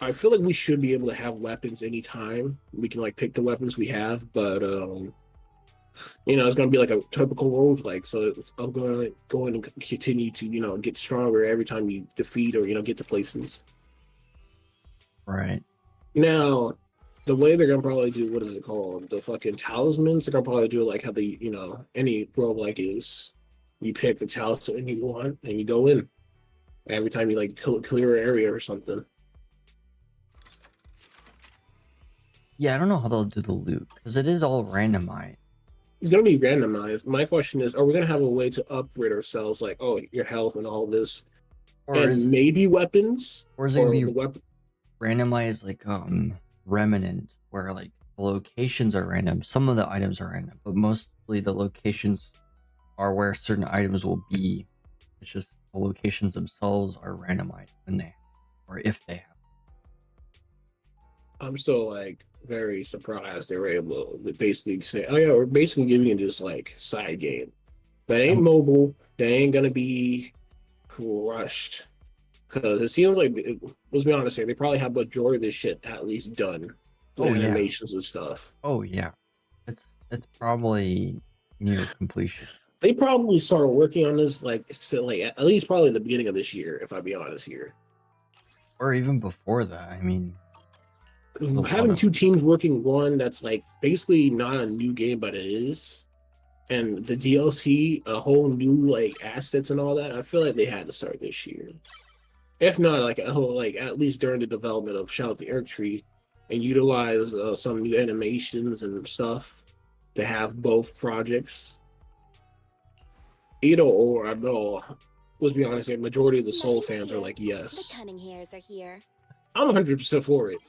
I feel like we should be able to have weapons anytime. We can like pick the weapons we have, but it's gonna be like a typical roguelike. So I'm gonna go in and continue to get stronger every time you defeat or get to places. Right. Now, the way they're gonna probably do what is it called? The fucking talismans. They're gonna probably do it like how the any roguelike is. You pick the talisman you want and you go in every time you like clear an area or something. Yeah, I don't know how they'll do the loot because it is all randomized. It's gonna be randomized. My question is, are we gonna have a way to upgrade ourselves, like your health and all this, Or and maybe weapons, or is it or gonna the be weapon? randomized like remnant where like the locations are random, some of the items are random, but mostly the locations are where certain items will be. It's just the locations themselves are randomized when they or if they have. I'm still like very surprised they were able to basically say, "Oh yeah, we're basically giving you this like side game that ain't Um, mobile, that ain't gonna be rushed." Because it seems like, let's be honest here, they probably have majority of this shit at least done, the oh yeah. animations and stuff. Oh yeah. It's probably near completion. They probably started working on this like still like at least probably in the beginning of this year, if I be honest here. Or even before that. I mean, there's a lot Having of two teams working one that's like basically not a new game, but it is, and the DLC, a whole new like assets and all that. I feel like they had to start this year, if not like a whole like at least during the development of Shout Out the Earth Tree, and utilize some new animations and stuff to have both projects. Either or, I know. Let's be honest, the majority of the Soul fans are like, yes. The cunning hairs are here. I'm 100% for it.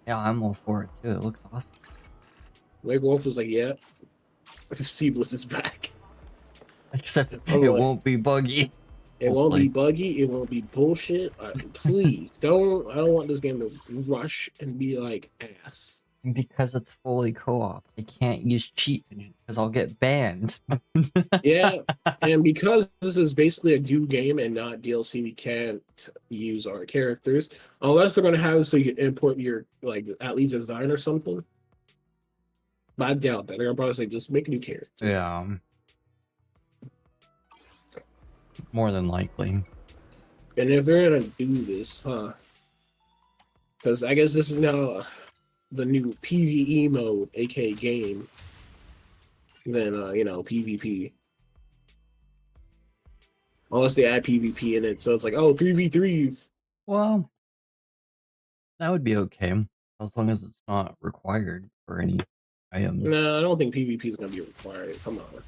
yeah, I'm all for it too. It looks awesome. Lake Wolf was like, yeah. Seedless is back. Except I'm it like, won't be buggy. it won't be buggy. It won't be bullshit. Please don't. I don't want this game to rush and be like ass. Because it's fully co-op. I can't use cheat because I'll get banned. Yeah, and because this is basically a new game and not DLC, we can't use our characters unless they're gonna have it so you can import your like at least design or something. But I doubt that. They're gonna probably say just make a new character. Yeah. More than likely. And if they're gonna do this, because I guess this is now the new PvE mode, aka game, than PvP. Unless they add PvP in it, so it's like 3v3s. Well, that would be okay as long as it's not required for any item. No, I don't think PvP is gonna be required. Come on,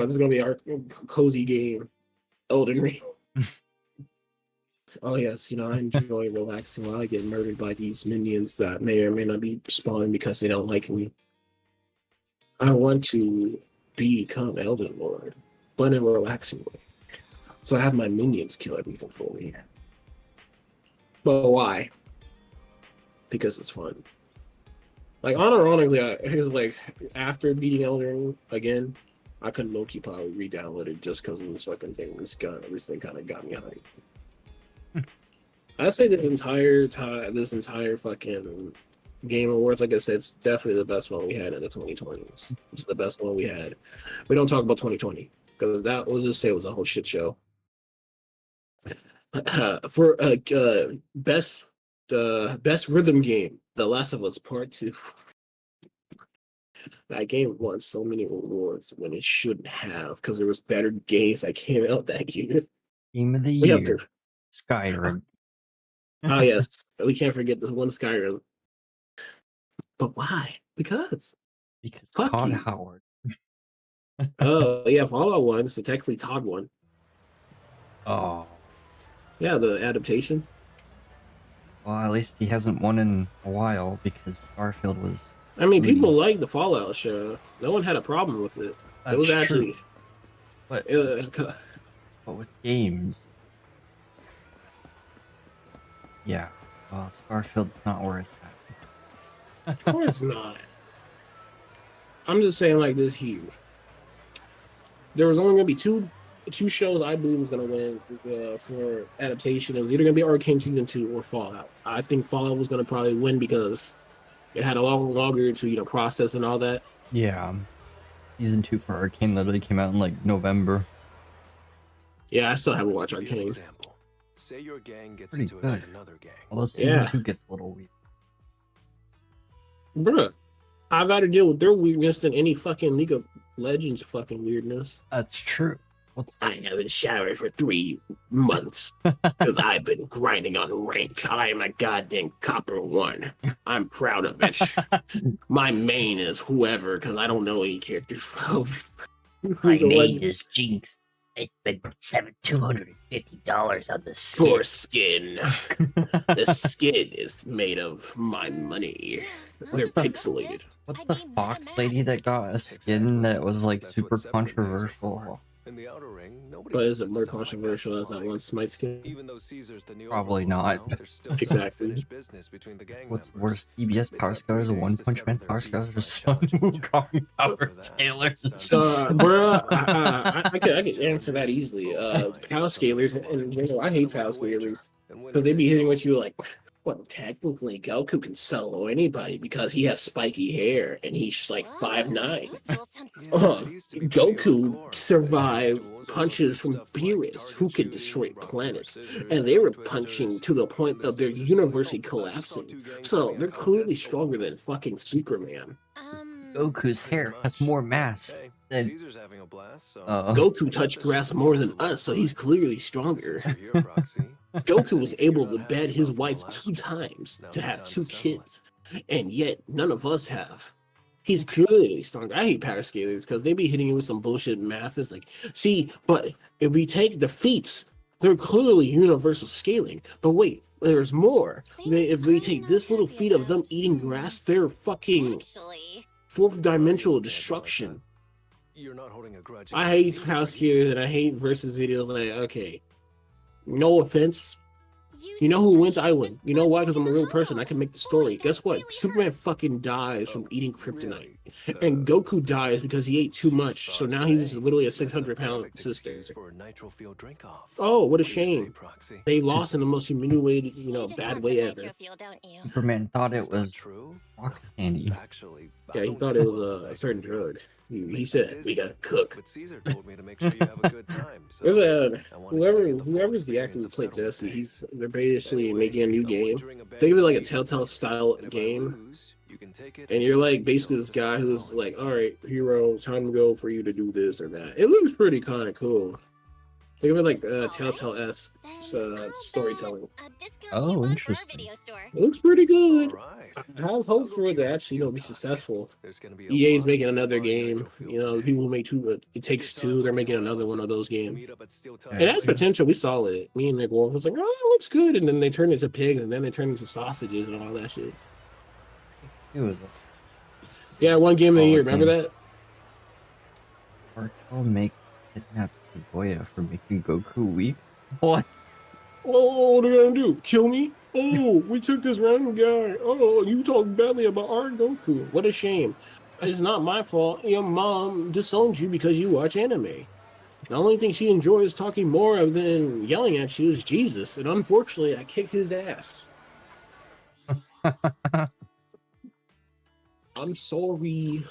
this is gonna be our cozy game, Elden Ring. Oh yes, I enjoy relaxing while I get murdered by these minions that may or may not be spawning because they don't like me. I want to become Elden Lord, but in a relaxing way. So I have my minions kill everything for me. But why? Because it's fun. Like, unironically, it was like, after beating Elden Ring again, I could low-key probably re-download it just because of this fucking thing. This thing kind of got me hyped. I'd say this entire fucking Game Awards, like I said, it's definitely the best one we had in the 2020s. It's the best one we had. We don't talk about 2020 because that was just say it was a whole shit show. For best rhythm game, The Last of Us Part 2. That game won so many awards when it shouldn't have because there was better games that came out that year. Game of the We have year, to. Skyrim. Oh yes, we can't forget this one Skyrim. But why? Because fuck Todd you. Howard. Oh yeah, Fallout 1. So technically Todd won. Oh. Yeah, the adaptation. Well, at least he hasn't won in a while because Starfield was. I mean, people like the Fallout show. No one had a problem with it. That's it was actually. True. But with games, yeah. Well, Starfield's not worth that. Of course not. I'm just saying like this here. There was only gonna be two two shows I believe was going to win for adaptation. It was either going to be Arcane Season 2 or Fallout. I think Fallout was going to probably win because it had a lot longer to, process and all that. Yeah. Season 2 for Arcane literally came out in like November. Yeah, I still haven't watched Arcane. Say your gang gets Pretty into it good. with another gang. Although Season 2 gets a little weird. Bruh, I'd rather deal with their weirdness than any fucking League of Legends fucking weirdness. That's true. I haven't showered for 3 months because I've been grinding on rank. I am a goddamn copper 1. I'm proud of it. My main is whoever because I don't know any characters from. My name is Jinx. I spent $250 on the skin. For skin. The skin is made of my money. They're pixelated. What's the fox lady that got a skin that was like super controversial? In the outer ring, nobody But just is it sits more down like controversial that as that slide. one Smite skin? Even though Caesar's the new Probably overlord not. now, there's still some Exactly. unfinished business between the gang What's members. worse, EBS They've power got scalers or 3 One days to Punch Man settle power their scalers beef or by Sun challenging each other. Wukong power After that, scalers? it's time So, to bruh, I could answer that easily. Power scalers, and I hate power scalers because they be hitting with you like, well, technically Goku can solo anybody because he has spiky hair and he's like 5'9". Goku survived punches from Beerus, who could destroy planets, and they were punching to the point of their universe collapsing. So they're clearly stronger than fucking Superman. Goku's hair has more mass than Caesar's having a blast, so Goku touched grass more than us, so he's clearly stronger. Goku was able to bed his wife 2 times to have 2 kids, and yet none of us have. He's clearly stronger. I hate power scalers because they be hitting you with some bullshit math. It's like, see, but if we take the feats, they're clearly universal scaling. But wait, there's more. If we take this little feat of them eating grass, they're fucking 4th dimensional destruction. You're not holding a grudge. I hate power scalers and I hate versus videos. Like, okay, no offense. You know who wins? I win. You know why? Because I'm a real person. I can make the story. Guess what? Superman fucking dies from eating kryptonite. And Goku dies because he ate too much. So now he's literally a 600-pound sister. Oh, what a shame. They lost in the most humiliated, bad way ever. Superman thought it was rock candy. Yeah, he thought it was a certain drug. He said, we gotta cook. But Caesar told me to make sure you have a good time. So There's a I wanted to take the full whoever's the actor experience who of played settling Jesse. things. They're basically Anyway, making a new I'm game. wagering a bet Think of it like a with you. Telltale style And if I game. lose, you can take it And you're like and basically go this to the guy who's college. like, all right, hero, time to go for you to do this or that. It looks pretty kind of cool. Think of it like Telltale-esque storytelling. Oh, interesting. It looks pretty good. All right. I have hope for it to actually, be successful. There's gonna be a EA's lot making of another fun game. nitro fuel The today. people who make It Takes Two, they're making another one of those games. Meet up at Steel Tower. It has potential. We saw it. Me and Nick Wolf was like, oh, it looks good. And then they turned into pigs, and then they turned into sausages and all that shit. It was Yeah, one game of the Oh, year. okay. Remember that? Cartel make kidnap Shibuya for making Goku weak. What? Oh, what are they gonna do? Kill me? Oh, we took this random guy. Oh, you talk badly about our Goku. What a shame. It's not my fault. Your mom disowned you because you watch anime. The only thing she enjoys talking more of than yelling at you is Jesus. And unfortunately, I kick his ass. I'm sorry.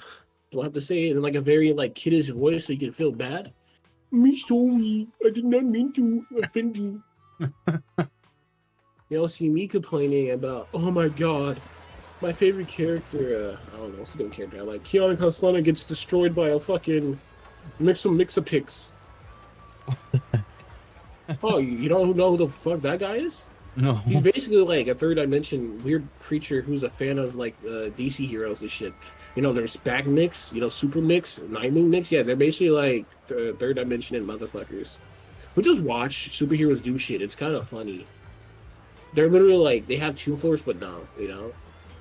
Do I have to say it in like a very like kiddish voice so you can feel bad? Me sorry. I did not mean to offend you. You don't see me complaining about, oh my god, my favorite character, I don't know, what's a good character I like? Kiana Castellana gets destroyed by a fucking Mix-a-Pix. Oh, you don't know who the fuck that guy is? No. He's basically like a 3rd dimension weird creature who's a fan of like DC heroes and shit. There's Back Mix, Super Mix, Nine Moon Mix. Yeah, they're basically like 3rd dimension and motherfuckers who just watch superheroes do shit. It's kind of funny. They're literally like, they have Toon Force, but no,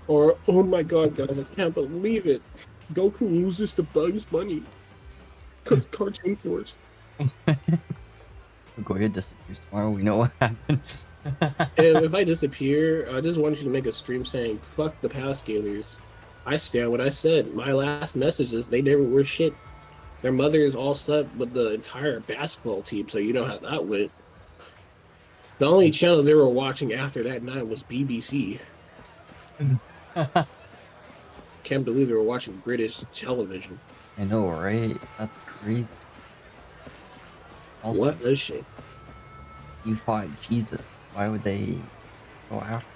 Or, oh my god, guys, I can't believe it. Goku loses to Bugs Bunny. Because Cartoon Force. Goya disappears tomorrow. We know what happens. And if I disappear, I just want you to make a stream saying, fuck the power scalers. I stand what I said. My last message is they never were shit. Their mother is all set with the entire basketball team, so you know how that went. The only channel they were watching after that night was BBC. Can't believe they were watching British television. I know, right? That's crazy. Also, What is she? you fought Jesus. Why would they go after?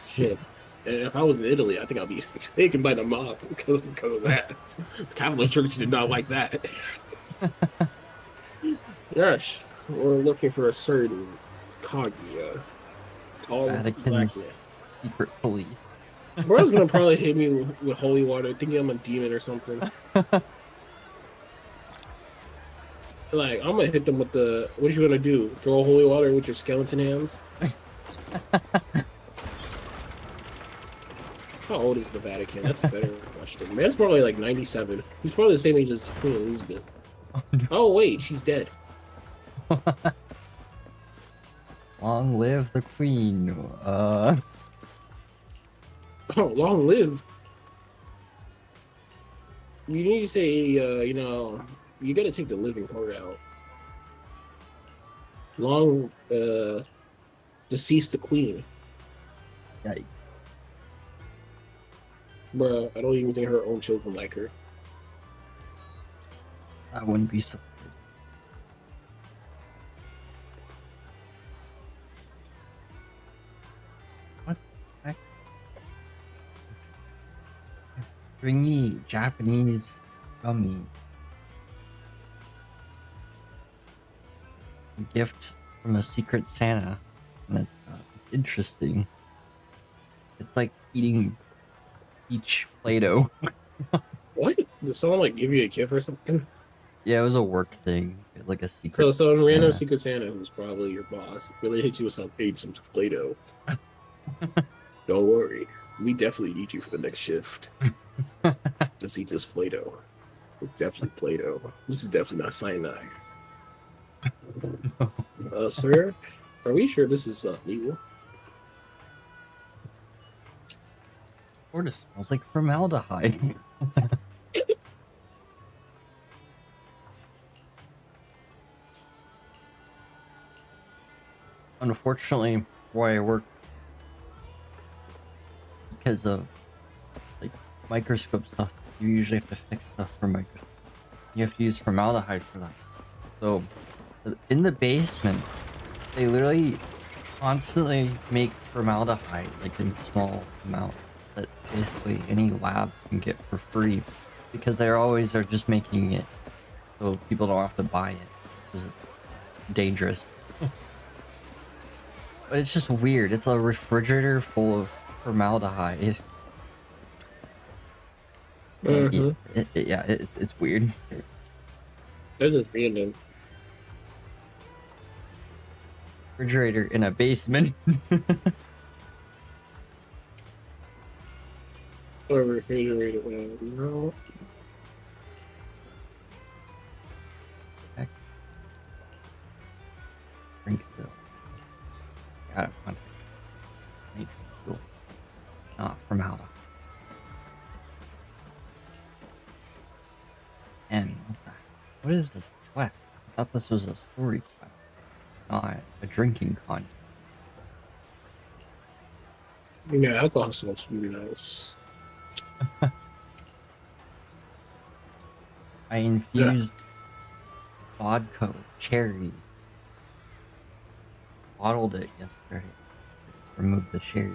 Shit. If I was in Italy, I think I'd be taken by the mob because of that. The Catholic Church did not like that. Yes, we're looking for a certain Kaguya. Tall black Vatican's man. secret police. Bro's gonna probably hit me with holy water, thinking I'm a demon or something. Like, I'm gonna hit them with the. What are you gonna do? Throw holy water with your skeleton hands? How old is the Vatican? That's a better question. Man's probably like 97. He's probably the same age as Queen Elizabeth. Oh, wait, she's dead. Long live the queen. Oh, long live. You need to say, you gotta take the living part out. Long, deceased the queen. Yikes. Bruh, I don't even think her own children like her. I wouldn't be surprised. What the heck? Stringy Japanese gummy. A gift from a secret Santa. And it's interesting. It's like eating peach Play-Doh. What? Did someone like give you a gift or something? Yeah, it was a work thing, like a secret. So a random Santa. Secret Santa who's probably your boss really hit you with some Play-Doh. Don't worry, we definitely need you for the next shift. Just eat this Play-Doh. It's definitely Play-Doh. This is definitely not cyanide. Sir, are we sure this is legal? Sort of smells like formaldehyde. Unfortunately, where I work, because of like microscope stuff, you usually have to fix stuff for microscope. You have to use formaldehyde for that. So, in the basement, they literally constantly make formaldehyde, like in small amounts, that basically any lab can get for free, because they always are just making it so people don't have to buy it because it's dangerous. But it's just weird. It's a refrigerator full of formaldehyde. Mhm. Yeah, it's weird. This is random. Refrigerator in a basement. Or refrigerator. No. Heck. Drink still. Out of context. Nature fuel. Not formaldehyde. And what is this class? I thought this was a story class, not a drinking contest. Yeah, alcohol smells really nice. I infused vodka with cherries. Bottled it yesterday. Removed the cherries.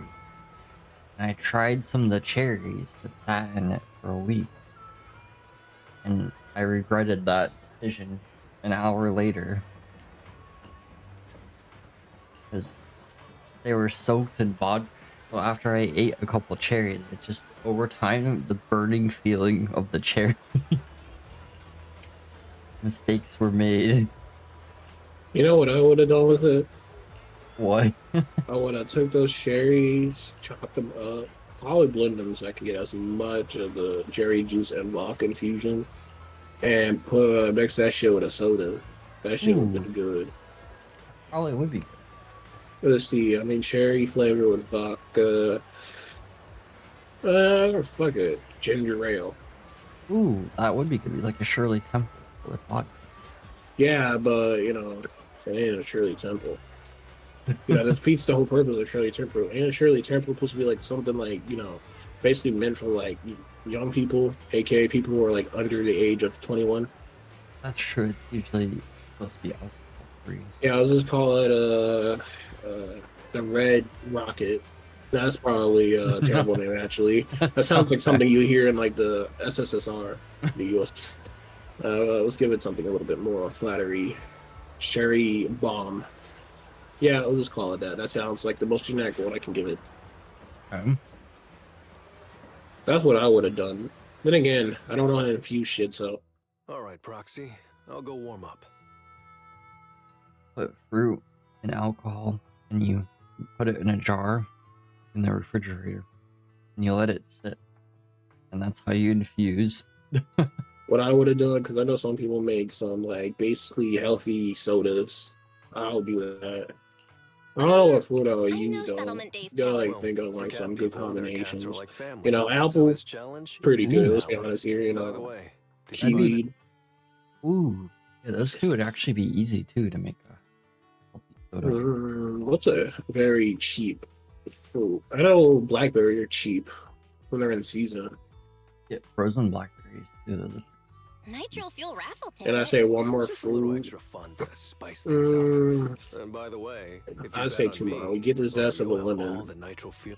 And I tried some of the cherries that sat in it for a week. And I regretted that decision an hour later. Because they were soaked in vodka. So after I ate a couple cherries, it just, over time, the burning feeling of the cherry. Mistakes were made. You know what I would have done with it? What? I would have took those cherries, chopped them up, probably blend them so I can get as much of the cherry juice and vodka infusion, and mix that shit with a soda. That shit would have been good. Probably would be. Let's see. I mean, cherry flavor with vodka. Fuck it. Ginger ale. Ooh, that would be good. Like a Shirley Temple with vodka. Yeah, but you know, it ain't a Shirley Temple. You know, that defeats the whole purpose of Shirley Temple. And Shirley Temple supposed to be like something like, you know, basically meant for like young people, aka people who are like under the age of 21. That's true. It's usually supposed to be alcohol free. Yeah, I was just call it the Red Rocket. That's probably a terrible name actually. That sounds like something you hear in like the SSSR, the US. Let's give it something a little bit more flattery. Sherry Bomb. Yeah, I'll just call it that. That sounds like the most generic one I can give it. That's what I would have done. Then again, I don't know how to infuse shit, so. All right, Proxy. I'll go warm up. Put fruit and alcohol, and you put it in a jar in the refrigerator, and you let it sit, and that's how you infuse. What I would have done, because I know some people make some like basically healthy sodas. I'll do that. I don't know what fruit I would use though. Gotta like think of like some good combinations. You know, apple, pretty good. Let's be honest here. You know, kiwi. Ooh, yeah, those two would actually be easy too to make a healthy soda. What's a very cheap fruit? I know blackberry are cheap when they're in season. Yeah, frozen blackberries too. Those are Nitro fuel raffle ticket. And I say one more Just a little fruit. extra fun to spice things up. And by the way, if you I'd say bet on two me, more. We get the zest of a you'll have all lemon. the nitro fuel.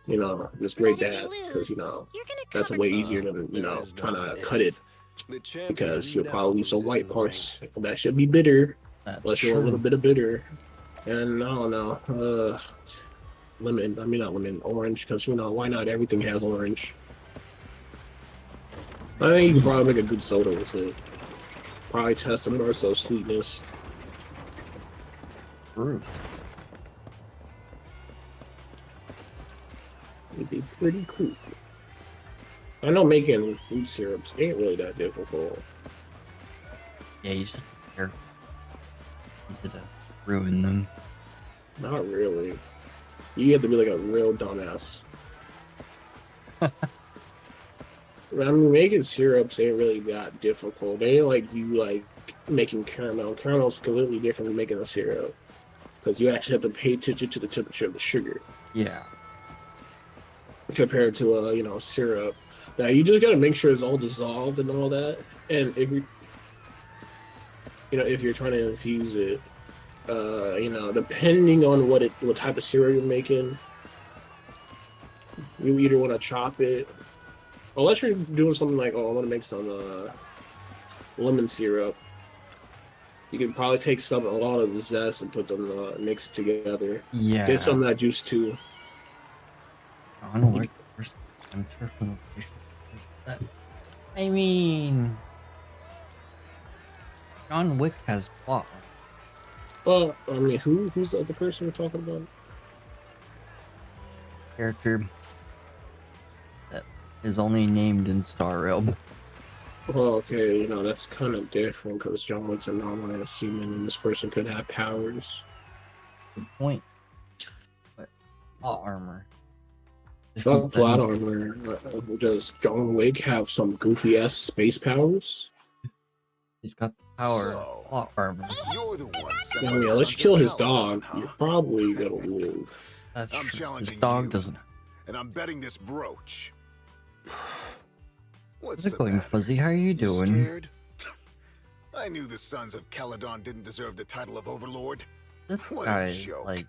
You know, just grate But if that you because you lose, know you're gonna that's cover way the- easier than you know There is trying no to if. cut it The champion because you'll never probably leave some loses white in the parts. That should be bitter. that's Unless you want a little true. bit of bitter. And I don't know, lemon. I mean not lemon, orange. Because you know why not? Everything has orange. I think you can probably make a good soda with it. Probably test some more so sweetness. Fruit. It'd be pretty cool. I know making fruit syrups ain't really that difficult. Yeah, you just have to be careful. Easy to ruin them. Not really. You have to be like a real dumbass. I mean, making syrups ain't really that difficult. They ain't like you like making caramel. Caramel's completely different than making a syrup. Because you actually have to pay attention to the temperature of the sugar Yeah. compared to you know, syrup. Now you just gotta make sure it's all dissolved and all that. And if you know, if you're trying to infuse it, you know, depending on what type of syrup you're making, you either want to chop it, unless you're doing something like, oh, I want to make some lemon syrup. You can probably take a lot of the zest and put them mix it together. Yeah. Get some of that juice too. I don't know where first enter from location. That. I mean, John Wick has plot. Well, I mean, who's the other person we're talking about? Character that is only named in Star Realm. Well, okay, you know, that's kind of different because John Wick's a non-biased human and this person could have powers. Good point. But plot armor. Fuck plot armor. Does John Wick have some goofy ass space powers? He's got the power. So, Plot armor. You're the one. Oh, yeah, let's kill his dog. You're probably gonna live. That's I'm true. His challenging dog you. doesn't. And I'm betting this brooch. What's How's it the going, matter? Fuzzy? How are you doing? Scared? I knew the sons of Caledon didn't deserve the title of Overlord. This What a guy is joke. like,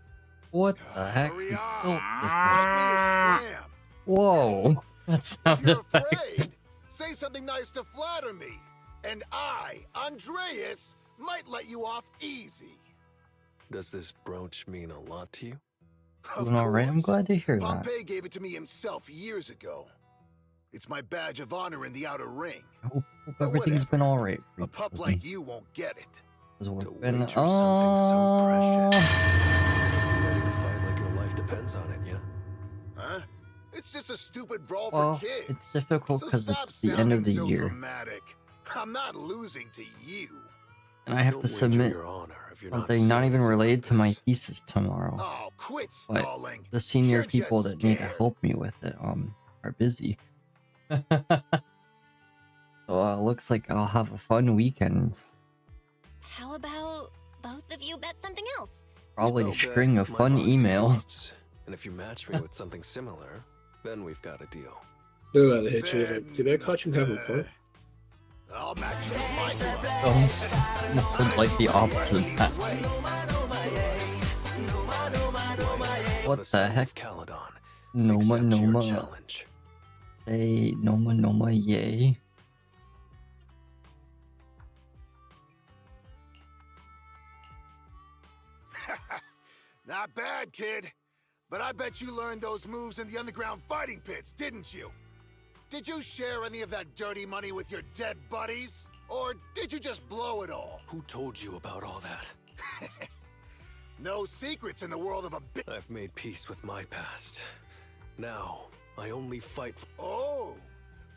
what the heck? Hurry He's up. built different. Fight me or scram. Whoa, that If sounded you're like afraid, say something nice to flatter me. And I, Andreas, might let you off easy. Does this brooch mean a lot to you? Of doing all right. I'm course. glad to hear that. Pompey gave it to me himself years ago. It's my badge of honor in the outer ring. I hope everything's been all right for A you, pup Fuzzy. like you won't get it. 'Cause we've To been. wager something so precious. You must be ready to fight like your life depends on it, yeah? Huh? It's just a stupid brawl Well, for kids. it's difficult So because stop it's the end of the sounding so year, dramatic. I'm not losing to you. and I have Don't to wager submit your honor if you're something not even serious related about to my this. thesis tomorrow. Oh, quit But stalling. the senior You're people just that need to scared. help me with it are busy. So looks like I'll have a fun weekend. How about both of you bet something else? Probably I'll a bet string of my fun boxing emails. gloves. And if you match me with something similar, then we've got a deal. They're about to hit you. Like, did I catch you having fun? I'll match you with my glove. Nothing like the opposite of that. What the Sons heck? of Caledon Noma accept your Noma. challenge. Say Noma Noma yay. Not bad, kid. But I bet you learned those moves in the underground fighting pits, didn't you? Did you share any of that dirty money with your dead buddies? Or did you just blow it all? Who told you about all that? No secrets in the world of a bit. I've made peace with my past. Now, I only fight Oh,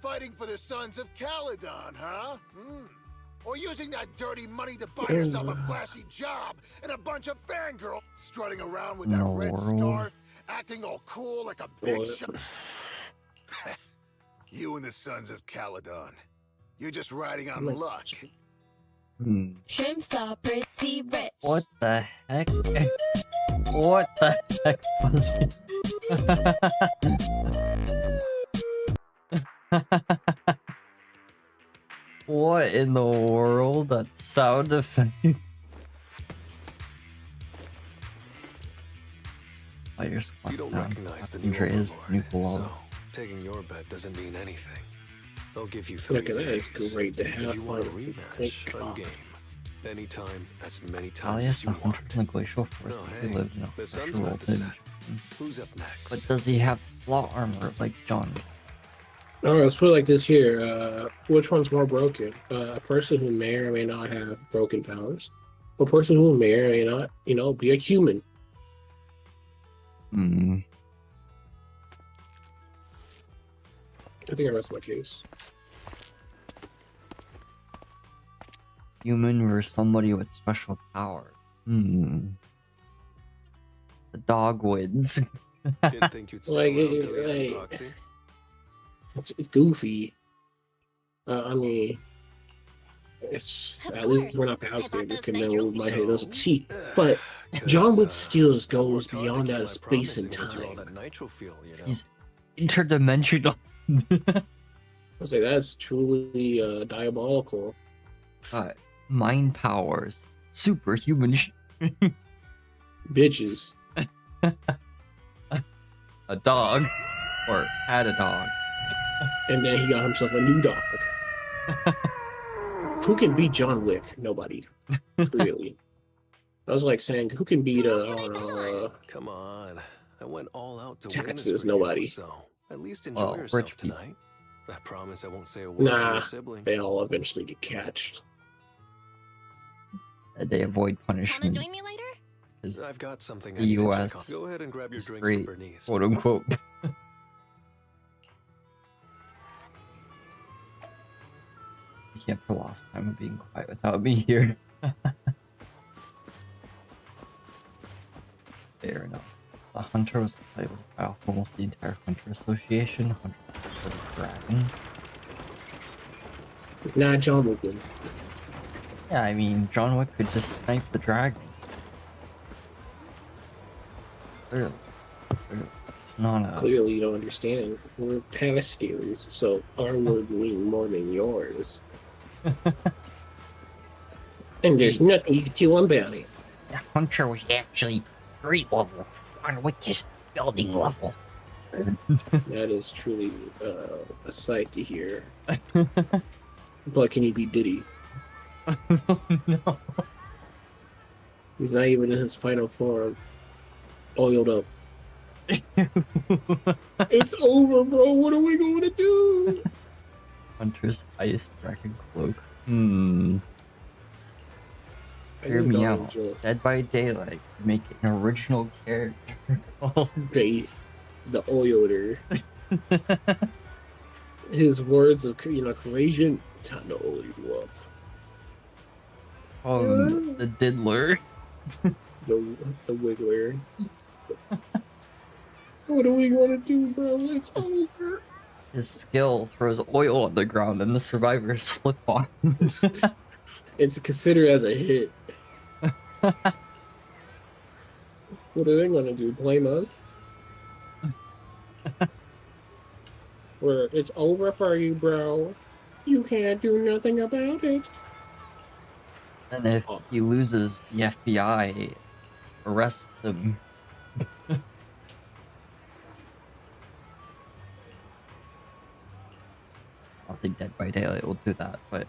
fighting for the Sons of Caledon, huh? Or using that dirty money to buy yourself a flashy job and a bunch of fangirls strutting around with that No red world. scarf, acting all cool like a big What? shot. You and the Sons of Caledon. You're just riding on Like- luck. Shrimps are pretty rich. What the heck? What the heck, Fuzzy? What in the world? That sound effect? Players You don't down. recognize the new Andrea's new overlord, below. so taking your bet doesn't mean anything. I'll give you 3 Look at that. days. It's great to If have you fun. want a rematch, Thank I'm God. game. Anytime, as many times Alias as the you hunter want. from the glacial forest Oh, who hey, lived in a the sun's special about to set. village. Who's up next? But does he have plot armor like John? All right, let's put it like this here. Which one's more broken? A person who may or may not have broken powers, or a person who may or may not, be a human. Hmm. I think I rest my case. Human versus somebody with special powers. The dog wins. Didn't think you'd stick Like, around till the end, like- Proxy. It's goofy. I mean, it's Of at least we're course. not I past bought it. This those can nitro never my head doesn't fuels. see. But 'Cause, John Wick skills I goes worked hard to beyond keep that my of space promise and get you all time. that nitro fuel, you know? He's interdimensional. I was like, that's truly diabolical. Mind powers. Superhuman. Bitches. A dog. Or had a dog. And then he got himself a new dog. Who can beat John Wick? Nobody. Clearly. I was like saying, who can beat Come on. I went all out to win Texas, this for you, nobody. so at least enjoy Well, yourself rich people. tonight. I promise I won't say a word to Nah, your sibling. they all eventually get catched. They avoid Wanna punishment. join me later? Because I've got something The I need to US check on. Go ahead and grab your is drinks free, from Bernice. quote unquote. You can't for lost time of being quiet without me here. Fair enough. The hunter was played by almost the entire Hunter Association. Hunter for the dragon. Nah, John Wick wins. Yeah, I mean, John Wick could just snipe the dragon. Clearly. It's not a... Clearly, you don't understand. We're past scalers, so our word means more than yours. And there's nothing you can do about it. The hunter was actually street level. John Wick is building level. That is truly a sight to hear. But can he beat Diddy? No. He's not even in his final form. Oiled up. It's over, bro. What are we going to do? Hunter's ice dragon cloak. I Hear just me don't out. enjoy Dead by Daylight. Make an original character called the oiler. His words of courageous. Time to oil you up. the Diddler. The Wiggler. What are we gonna do, bro? It's over. his skill throws oil on the ground and the survivors slip on. It's considered as a hit. What are they gonna do? Blame us? Where it's over for you, bro. You can't do nothing about it. And if he loses, the FBI arrests him. I don't think Dead by Daylight will do that, but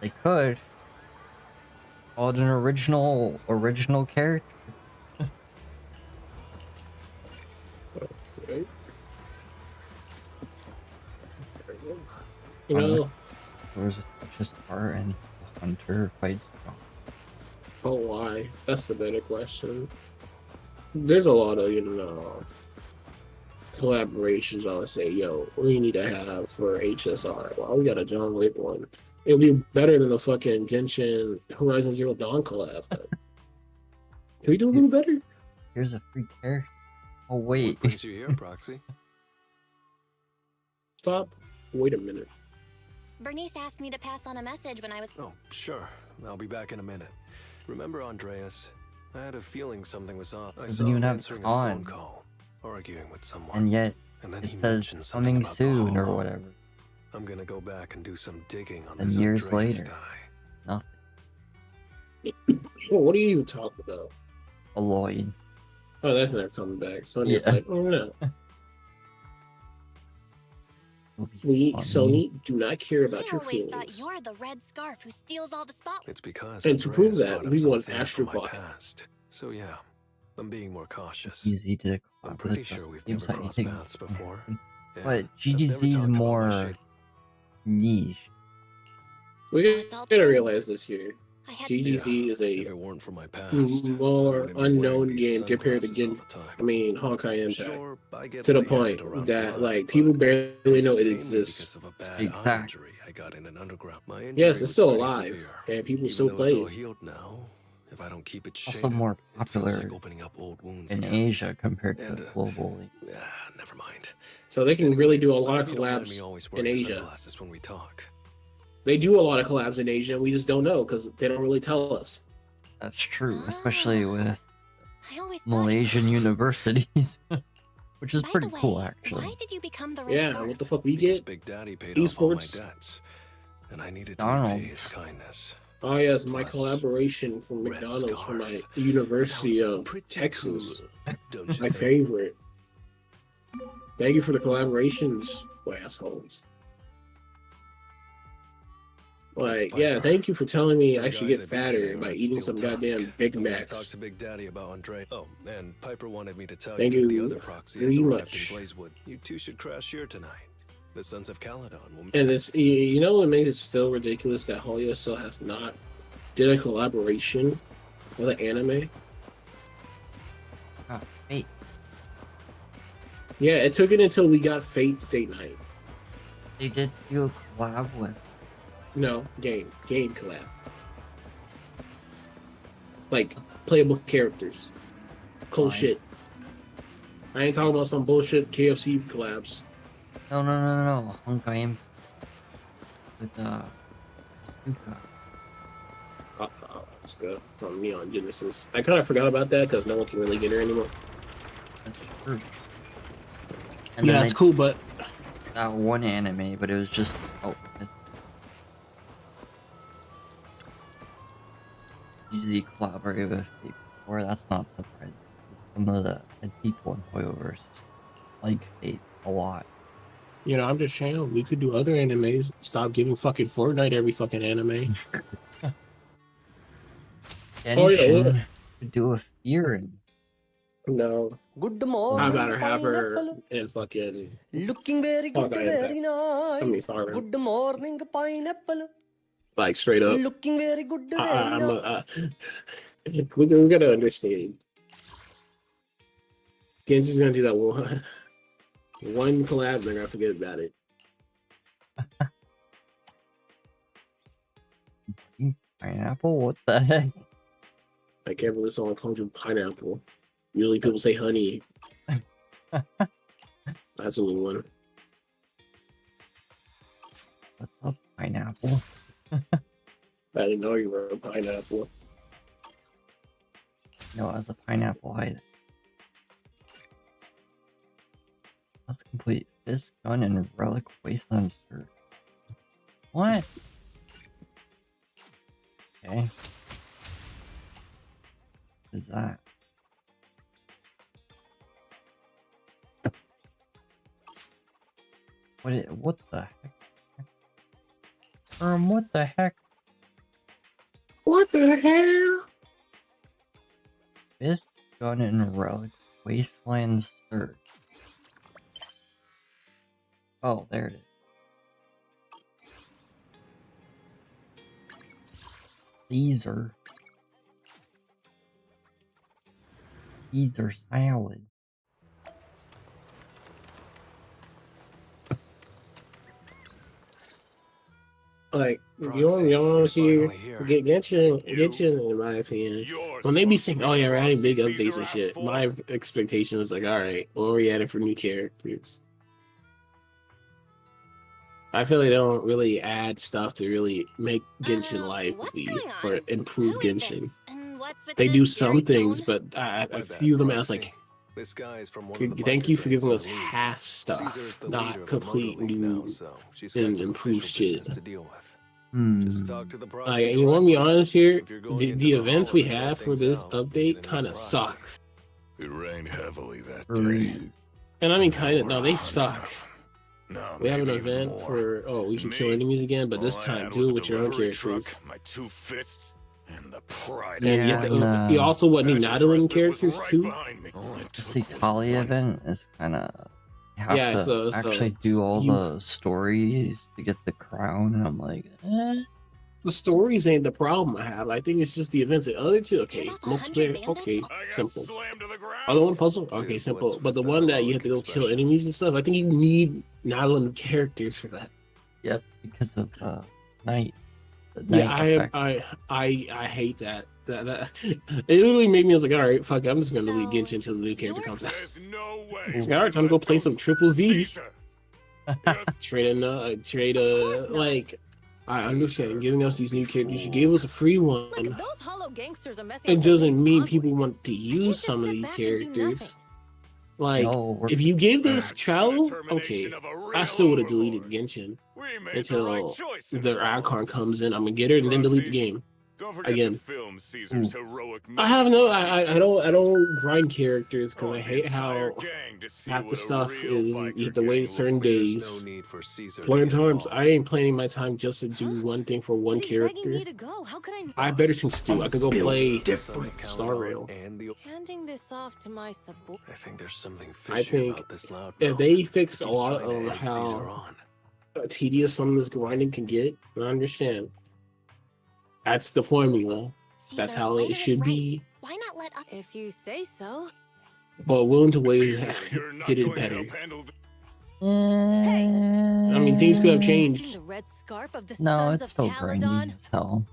they could. Called an original character. Right? You know, There's just art and Hunter fights John. oh, why? That's the better question. There's a lot of, collaborations. I would say, yo, we need to have for HSR. Well, we got a John Wick one. It'll be better than the fucking Genshin Horizon Zero Dawn collab. Can we do a little better? Here's a free character. Oh What wait. brings you here, Proxy? Stop. Wait a minute. Bernice asked me to pass on a message when I was. Oh, sure. I'll be back in a minute. Remember Andreas? I had a feeling something was up. I Doesn't saw even him have answering a con. phone call, arguing with someone. And yet And then it he says mentioned something coming about the soon or hall. whatever. I'm gonna go back and do some digging on And this years Andreas later. guy. Nothing. Well, what are you even talking about? Aloy. Oh, that's never coming back. So I'm just Yeah. like, oh no. It'll be We, funny. Sony, do not care I about your always thought feelings. you're the red scarf who steals all the spotlight. It's because And to Andreas prove that, brought up we some want things from my Astrobot. past. So yeah, I'm being more cautious. Easy to I'm collab pretty with sure us. we've Games never that crossed you take- paths before. But I've never GGZ is talked about my more shit. niche. We So gotta it's all true. realize this here. I had GGZ is If a it weren't for my past, more I wouldn't be unknown wearing these game compared to sunglasses all the time. Honkai Impact. Sure, I get To the lightheaded point around that God, like people but barely know it's it mainly exists. because of a bad eye Exact. injury I got in an underground. My injury Yes, it's was still pretty alive, severe. and people Even still though play it's all it. healed now, if I don't keep it Also shaded, more it feels popular like opening up old wounds in again. Asia compared to And, globally. Never mind. So they can really do a lot of I hope you don't mind me collabs always in wearing Asia. sunglasses when we talk. They do a lot of collabs in Asia, and we just don't know because they don't really tell us. That's true, especially with I always thought. Malaysian universities, which is By pretty the cool way, actually. Why did you become the red Yeah, scarf? what the fuck we Because get? Big Daddy paid off all my Esports. debts, and I needed to repay McDonald's. his kindness. Oh yes, my Plus, collaboration from Red McDonald's for my Scarf. University Sounds of pretty Texas. cool, don't you My think? favorite. Thank you for the collaborations, you assholes. Like, Piper. yeah, thank you for telling me Some I should guys get I beat fatter today by were at eating Steel some Tusk. goddamn Big I'm gonna talk Macs. to Big Daddy about Andre. Oh, and Piper wanted me to tell Thank you that you the other proxy very has arrived much. in Blazewood. You two should crash here tonight. The Sons of Caledon will. And it's, you know what makes it still ridiculous that Hoya still has not did a collaboration with an anime? Oh, wait, Yeah, it took it until we got Fate State Night. they did do a collab with. No, game collab. Like playable characters. Cool Fine. shit. I ain't talking about some bullshit KFC collabs. No. Honkai Impact with Stuka. Let's go from Neon Genesis. I kind of forgot about that because no one can really get her anymore. That's true. And then they cool, but that one anime, but it was just easily collaborated with before. That's not surprising. Some of the people in Hoyoverse like Fate a lot. you know, I'm just saying we could do other animes. Stop giving fucking Fortnite every fucking anime. Oh, yeah, Genshin could do a fear in. No, Good I'd morning, rather have her pineapple. in fucking. Looking very good, Hawkeye very Impact. I mean, nice. sorry, Good morning, pineapple. like straight up. Looking very good, very nice. We gotta understand. Genji's gonna do that one collab, they're gonna forget about it. Pineapple? What the heck? I can't believe someone calls you pineapple. Usually people say honey. That's a new one. What's up, pineapple? I didn't know you were a pineapple. No, as a pineapple height. Let's complete this gun and relic wasteland search. What? Okay. What is that? What the heck? What the heck? What the hell? Fist gun and relic wasteland search. Oh, there it is. Caesar salad. Like, you want to be honest here? Genshin, in my opinion, when they be saying, "Oh yeah, we're adding big updates and shit," my expectation is like, "All right, what are we adding for new characters?" I feel like they don't really add stuff to really make Genshin lively or improve Genshin. They do some things, but a few of them as like, This guy is from one of "Thank the biker you for gangs giving in us the league. half Caesar's stuff, the leader not of the complete Muggle League new now, so she's got and some improved official shit." business to deal with. Hmm. Just talk to the proxy Like, you want to be directly. honest here? If you're going The into events hall we to sort have for things this out, you're update gonna kind need of a proxy. sucks. It rained heavily that day. Three. And I mean, kind of, no, they suck. No, We have an maybe even event more. for, oh, we can Me? kill enemies again, but this All I time had do was it a with your own delivery characters. truck, my 2 fists, and the pride. And you, Yeah, have and, you also what need Badger's Nadeline respite was characters right too? behind me. All it This took was Italia one. event is kind of you have Yeah, to so actually do all you- the stories to get the crown, and I'm like, The stories ain't the problem I have. I think it's just the events. The other two, okay, Scared off 100 multiplayer, okay, bandits? I got simple. slammed to the ground. Other one puzzle, okay, Dude, simple. what's But the with one the that you have to go heroic kill expression? enemies and stuff, I think you need Nadeline characters for that. yep, because of night. The Yeah, night effect. I hate that. That it literally made me. I was like, all right, fuck it, I'm just gonna delete So, Genshin until the new character you're comes out. There's no way. It's like, all right, time to go play some Triple Z. Trade course not. like, I understand giving us these new characters. You gave us a free one. Look, those hollow gangsters are messing It with the doesn't league's mean convoys. people want to use just some of sit these back and do characters. nothing. Like, No, we're- if you gave this That's Trello, the okay, determination of a I real still would have deleted overlord. Genshin We made until the right choice in the following. icon comes in. I'm gonna get her and then delete the game. Don't forget again. to film Caesar's heroic. I have no, I details. don't grind characters because Oh, I the hate entire how gang to see half the what a stuff real is biker you have to wait gang certain looks like. There's days. no need for Caesar to Plenty of get times involved. I ain't planning my time just to do one thing for one But he's begging character. me to go. How could I have better things to do. I could go play The sons of Star Caledon Rail. and the- handing this off to my subordinate? I think there's something I fishy think about this loud if mouth. they He fix a keeps lot trying to of egg Caesar how on. tedious some of this grinding can get, I understand. That's the formula. That's Caesar, how Lena it is should right. be. Why not let us? If you say so. But willing to wait Caesar, you're not did it going to better. help handle th- I mean, things could have changed. The red scarf of the no, sons it's of still Caledon. grinding as hell.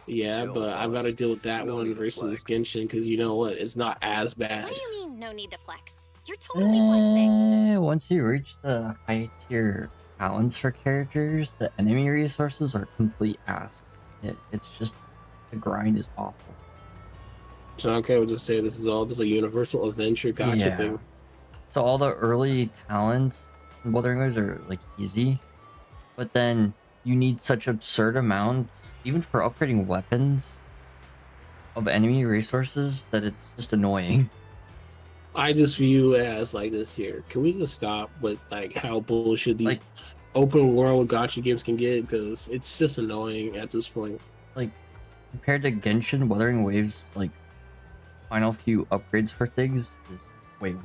Yeah, Chill, but I've got to boss. deal with that No one need to versus flex. Genshin because you know what? It's not as bad. What do you mean, no need to flex? You're totally flexing. Once you reach the high tier talents for characters, the enemy resources are complete ass. It's just the grind is awful. So okay, we'll just say this is all just a universal adventure gotcha Yeah. thing. So all the early talents in Wuthering Waves are like easy, but then you need such absurd amounts, even for upgrading weapons, of enemy resources that it's just annoying. I just view it as like this here. Can we just stop with like how bullshit these Like- open world gotcha games can get? Because it's just annoying at this point. Like compared to Genshin, Wuthering Waves like final few upgrades for things is way,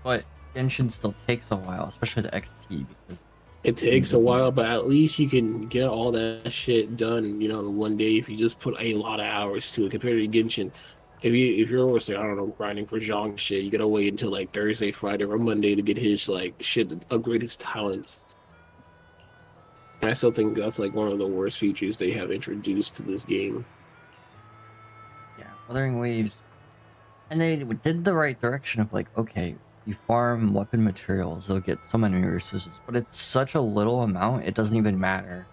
but Genshin still takes a while, especially the XP because It takes a while, but at least you can get all that shit done, you know, in one day if you just put a lot of hours to it compared to Genshin. If you're always like, I don't know, grinding for Zhang shit, you gotta wait until like Thursday, Friday, or Monday to get his like shit to upgrade his talents. And I still think that's like one of the worst features they have introduced to this game. yeah, Wuthering Waves, and they did the right direction of like, okay, you farm weapon materials, you'll get some enemy resources, but it's such a little amount, it doesn't even matter.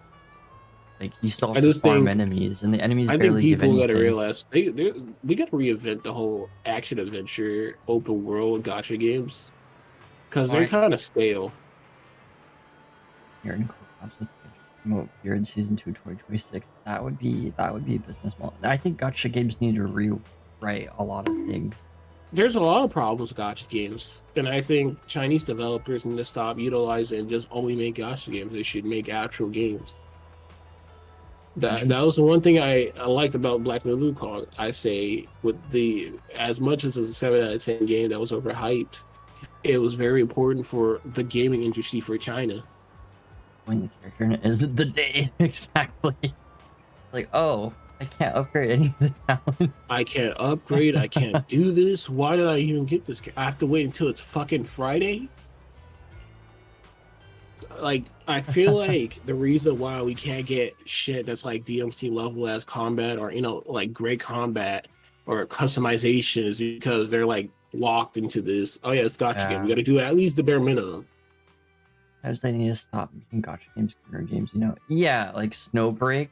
Like you still I have to just farm think- enemies, and the enemies I think barely give people anything. gotta realize we gotta reinvent the whole action adventure open world gacha games because they're Alright. kind of stale. You're in collabs with promote here in season 2 2026. That would be a business model. I think gacha games need to rewrite a lot of things. There's a lot of problems with gacha games, and I think Chinese developers need to stop utilizing and just only make gacha games. They should make actual games. That was the one thing I liked about Black Mirror Wukong. I say with as much as it's a 7 out of 10 game that was overhyped, it was very important for the gaming industry for China. When the character in it isn't the day exactly. Like, oh, I can't upgrade any of the talents. I can't upgrade. I can't do this. Why did I even get this? I have to wait until it's fucking Friday. Like, I feel like the reason why we can't get shit that's like DMC level as combat or like great combat or customization is because they're like locked into this. Oh yeah, it's gacha game. We got to do at least the bare minimum. As they need to stop making gacha games, Gunner games, Yeah, like Snowbreak.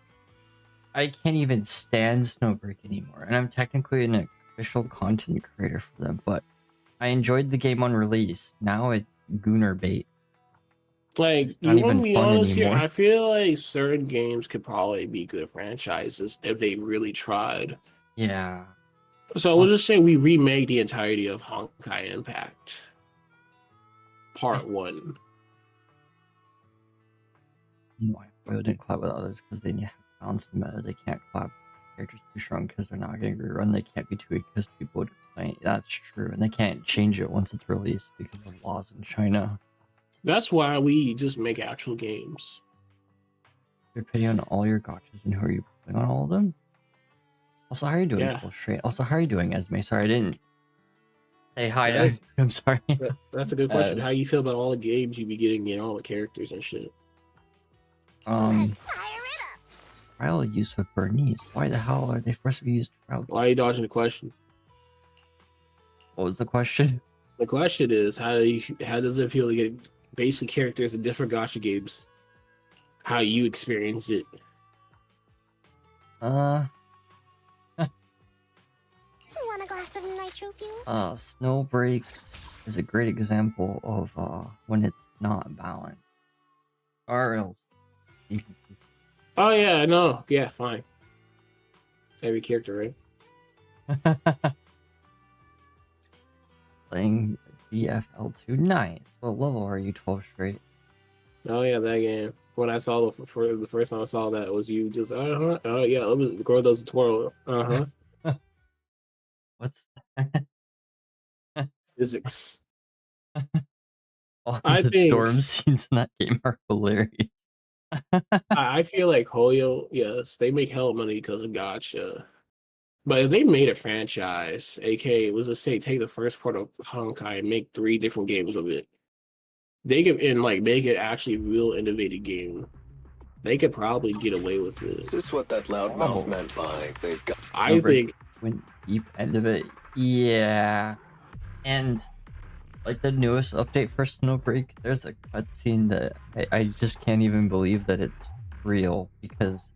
I can't even stand Snowbreak anymore, and I'm technically an official content creator for them, but I enjoyed the game on release. Now it's Gunner bait. Like, It's not you want even to be fun honest here? anymore. I feel like certain games could probably be good franchises if they really tried. Yeah. So we'll just say we remake the entirety of Honkai Impact Part 1. Why Foil didn't collab with others because they have to balance the meta. They can't collab characters too strong because they're not getting rerun. They can't be too weak because people would complain. That's true, and they can't change it once it's released because of laws in China. That's why we just make actual games. They're putting on all your gotchas, and who are you putting on all of them? Also, how are you doing? Yeah. Straight. Also, how are you doing, Esme? Sorry, I didn't say hi. Yes. I'm sorry. That's a good question. Yes. How you feel about all the games you be getting, all the characters and shit? Let's fire it up. Trial use with Bernice. Why the hell are they forced to be used trial? Why are you dodging the question? What was the question? The question is, how does it feel to get basic characters in different gacha games? How you experience it? You want a glass of nitro fuel? Snowbreak is a great example of when it's not balanced. Or else. Oh yeah, no, yeah, fine. Every character, right? Playing GFL2. Nice. What level are you? 12 straight. Oh yeah, that game. When I saw the first time I saw that was you just oh yeah, the girl does a twirl. What's that? Physics. All I the think- dorm scenes in that game are hilarious. I feel like Hoyo, yes, they make hell of money because of Gacha. But if they made a franchise, aka was to say take the first part of Honkai and make 3 different games of it, they could make it actually a real innovative game. They could probably get away with Is this. this what that loudmouth meant by they've got? I think Went deep end of it. Yeah. And like the newest update for Snowbreak, there's a cutscene that I just can't even believe that it's real because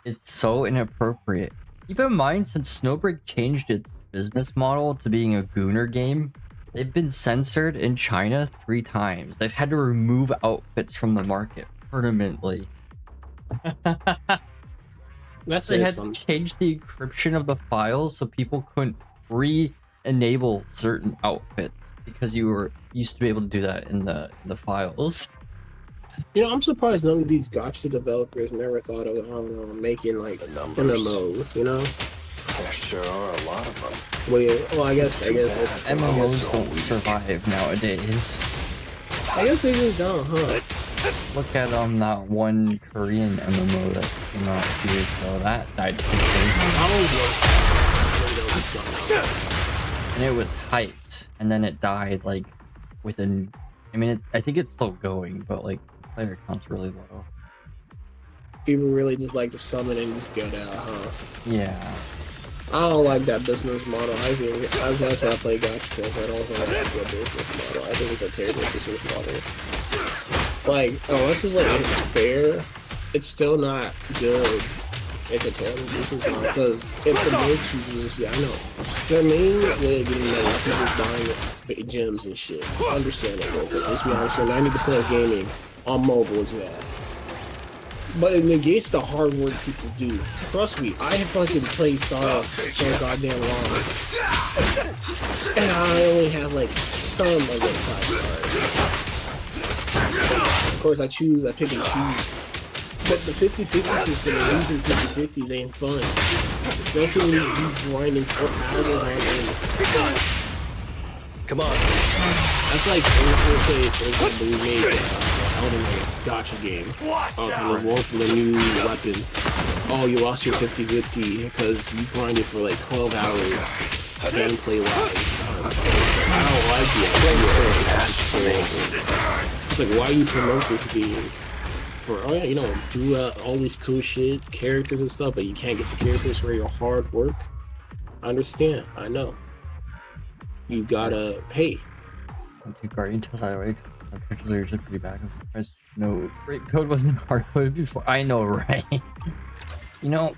it's so inappropriate. Keep in mind, since Snowbreak changed its business model to being a Gooner game, they've been censored in China 3 times. They've had to remove outfits from the market permanently. that's They it. had to change the encryption of the files so people couldn't re-enable certain outfits because you used to be able to do that in the files. I'm surprised none of these Gacha developers never thought of making like The numbers. MMOs. There sure are a lot of them. Well, I guess MMOs don't survive nowadays. I guess they just don't, huh? Look at that one Korean MMO that came out 2 years ago. That died quickly. And it was hyped, and then it died like within. I mean, I think it's still going, but like player count's really low. People really just like to summon and just get out, huh? Yeah. I don't like that business model. I think that's why I play Gacha because I don't think that's a good business model. I think it's a terrible business model. Like, unless it's like fair, it's still not good. It's a terrible business model because it promotes you to just, yeah, I know. The main way of getting money is people buying gems and shit. Understandable, because let's be honest, 90% of gaming on mobile is that. But it negates the hard work people do. Trust me, I have fucking played Star so goddamn long. And I only have like some of the 5 stars. Of course, I pick and choose. But the 50-50 system and losing 50-50s ain't fun. Especially when you grinding 4 hours on game. Come on. That's like, let's say, for example, we made Elden Ring gotcha game. Oh, to reward for the new weapon. Oh, you lost your 50-50 because you grinded for like 12 hours gameplay-wise. I don't like it. It's like, why you promote this game? For, oh yeah, you know, do all these cool shit, characters and stuff, but you can't get the characters for your hard work. I understand. I know. You gotta pay. Guardian tells I like our characters are usually pretty bad. I'm surprised no great code wasn't hard coded before. I know, right? You know,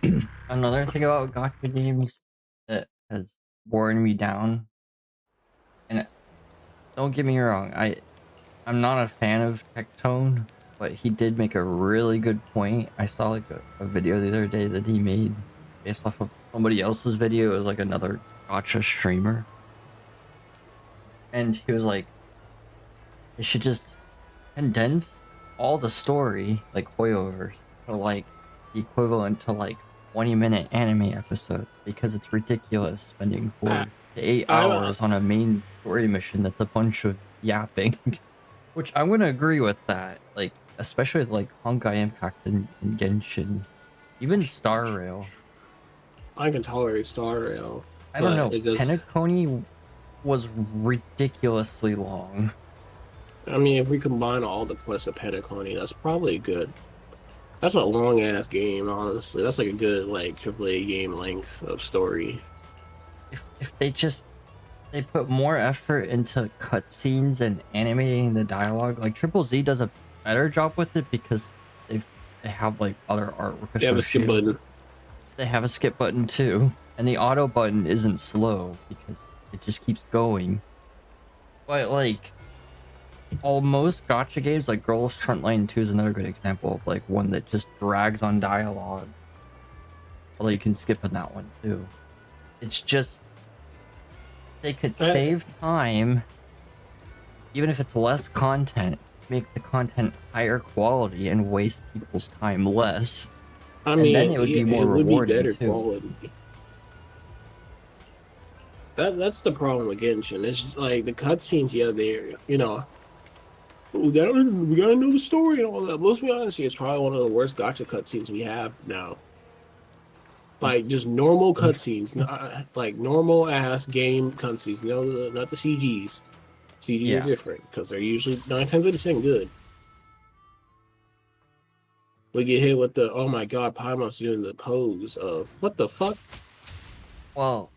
another thing about gacha games that has worn me down, and don't get me wrong, I'm not a fan of Tectone, but he did make a really good point. I saw like a video the other day that he made based off of somebody else's video. It was like another gacha streamer. And he was like, they should just condense all the story, like Hoyoverse, to like the equivalent to like 20-minute anime episodes, because it's ridiculous spending 4 to 8 hours on a main story mission that's a bunch of yapping. Which I'm gonna agree with that. Like, especially with like Honkai Impact and Genshin. Even Star Rail. I can tolerate Star Rail. I don't know. Penacony was ridiculously long. I mean, if we combine all the quests of Penacony, that's probably good. That's a long ass game, honestly. That's like a good like AAA game length of story. If they put more effort into cutscenes and animating the dialogue, like Triple Z does a better job with it because they have like other artwork. They have a skip button. They have a skip button too, and the auto button isn't slow because it just keeps going. But like almost gacha games, like Girls Frontline 2 is another good example of like one that just drags on dialogue. Although you can skip on that one too. It's just they could save time, even if it's less content, make the content higher quality and waste people's time less. I mean, then it would be more rewarding, better too. quality. That's the problem with Genshin. It's like the cutscenes, yeah, they're, you know, we gotta know the story and all that. But let's be honest, it's probably one of the worst gacha cutscenes we have now. Like just normal cutscenes, like normal ass game cutscenes. No, not the CGs. CGs are different because they're usually 9 times out of 10 good. We get hit with the, oh my god, Paimon's doing the pose of what the fuck. Well,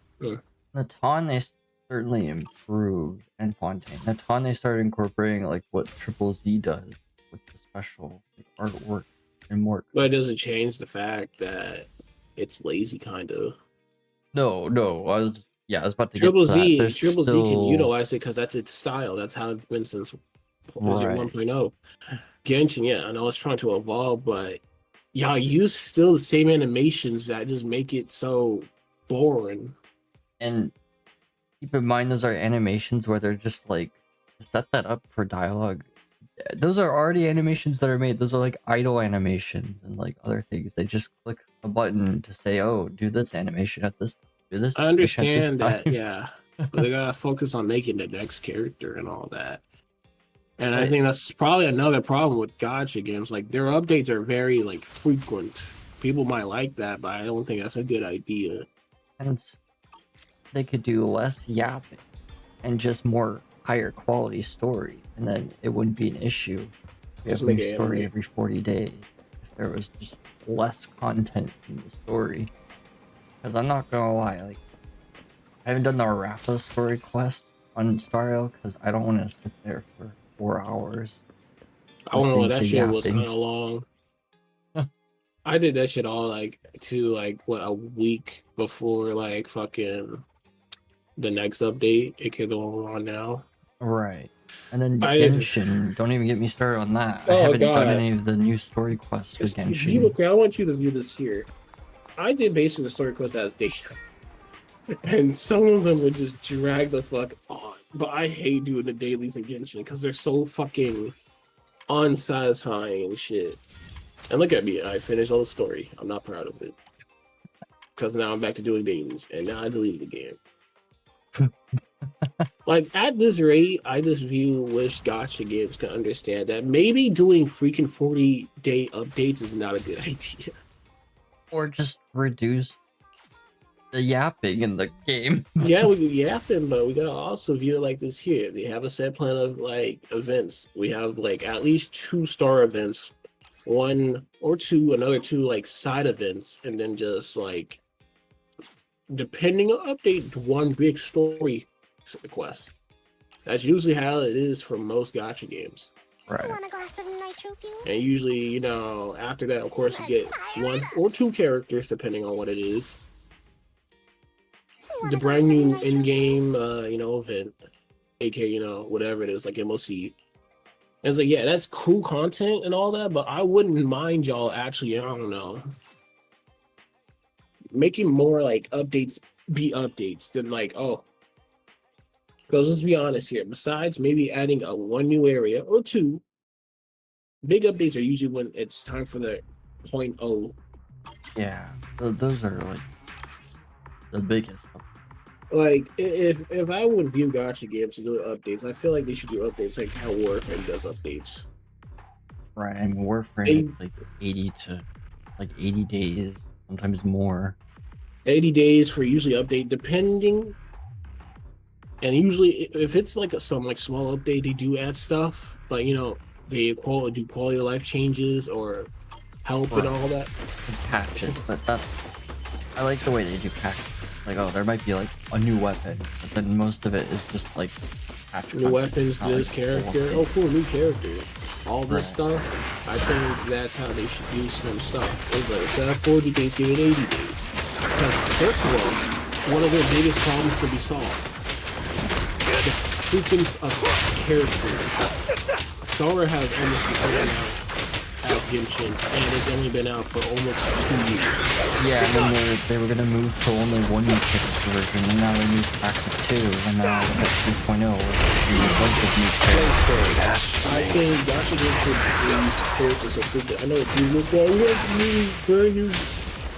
Natan they certainly improved, and Fontaine. Natan they started incorporating like what Triple Z does with the special like, artwork and more. But it doesn't change the fact that it's lazy, kind of. No, I was about to Triple get to Z. that. Triple Z can utilize it because that's its style. That's how it's been since Right. 1.0. Genshin, yeah, I know it's trying to evolve, but y'all use still the same animations that just make it so boring. And keep in mind, those are animations where they're just like set that up for dialogue. Those are already animations that are made. Those are like idle animations and like other things. They just click a button to say, "Oh, do this animation at this. Do this." I understand that, time. yeah, but they gotta focus on making the next character and all that. And I think that's probably another problem with gacha games. Like their updates are very like frequent. People might like that, but I don't think that's a good idea. And they could do less yapping and just more higher quality story, and then it wouldn't be an issue. We have a new story every 40 days. If there was just less content in the story, because I'm not gonna lie, like I haven't done the Rafa story quest on Star Rail because I don't want to sit there for 4 hours. I don't know, that shit was kind of long. I did that shit all like a week before like fucking the next update. It could go on now. Right. And then I just- Genshin, don't even get me started on that. I Oh, haven't done God. any of the new story quests for If you Genshin. look, I want you to view this here. I did basically the story quest as data, and some of them would just drag the fuck on. But I hate doing the dailies in Genshin because they're so fucking unsatisfying and shit. And look at me, I finished all the story. I'm not proud of it because now I'm back to doing dailies, and now I deleted the game. Like at this rate, I just wish gotcha games could understand that maybe doing freaking 40-day updates is not a good idea. Or just reduce the yapping in the game. Yeah, we yapping, but we gotta also view it like this here. They have a set plan of like events. We have like at least 2 star events, 1 or 2, another 2 like side events, and then just like depending on update, 1 big story quest. That's usually how it is for most gotcha games. Right. Want a glass of nitro fuel? And usually, you know, after that, of course, you get 1 or 2 characters, depending on what it is. Want The a brand glass of new nitro in-game, event, aka, whatever it is, like MOC. And it's like, yeah, that's cool content and all that, but I wouldn't mind y'all actually, I don't know, making more like updates be updates than like, oh, because let's be honest here. Besides maybe adding 1 new area or 2, big updates are usually when it's time for the 0.0. Yeah. Those are like the biggest. Like if I would view gotcha games to do updates, I feel like they should do updates like how Warframe does updates. Right. I mean, Warframe They- is like 80 days, sometimes more. 80 days for usually update, depending. And usually, if it's like some like small update, they do add stuff, but they do quality of life changes or help and Right. all that. The patches, but I like the way they do patches. Like, oh, there might be like a new weapon, but then most of it is just like patch New content, weapons, not, this like, character. full Oh, cool, new character. All this Right. stuff. I think that's how they should use some stuff. It's like instead of 40 days, give it 80 days. Because first of all, one of their biggest problems could be solved. The frequency of characters. Star Wars has almost been out as Genshin, and it's only been out for almost 2 years. Yeah, and then they were gonna move to only 1 new character version, and now they moved back to 2, and now we have 3.0 with a bunch of new characters. I think Gotcha games should release characters so frequent. I know if you look at we have new, brand new,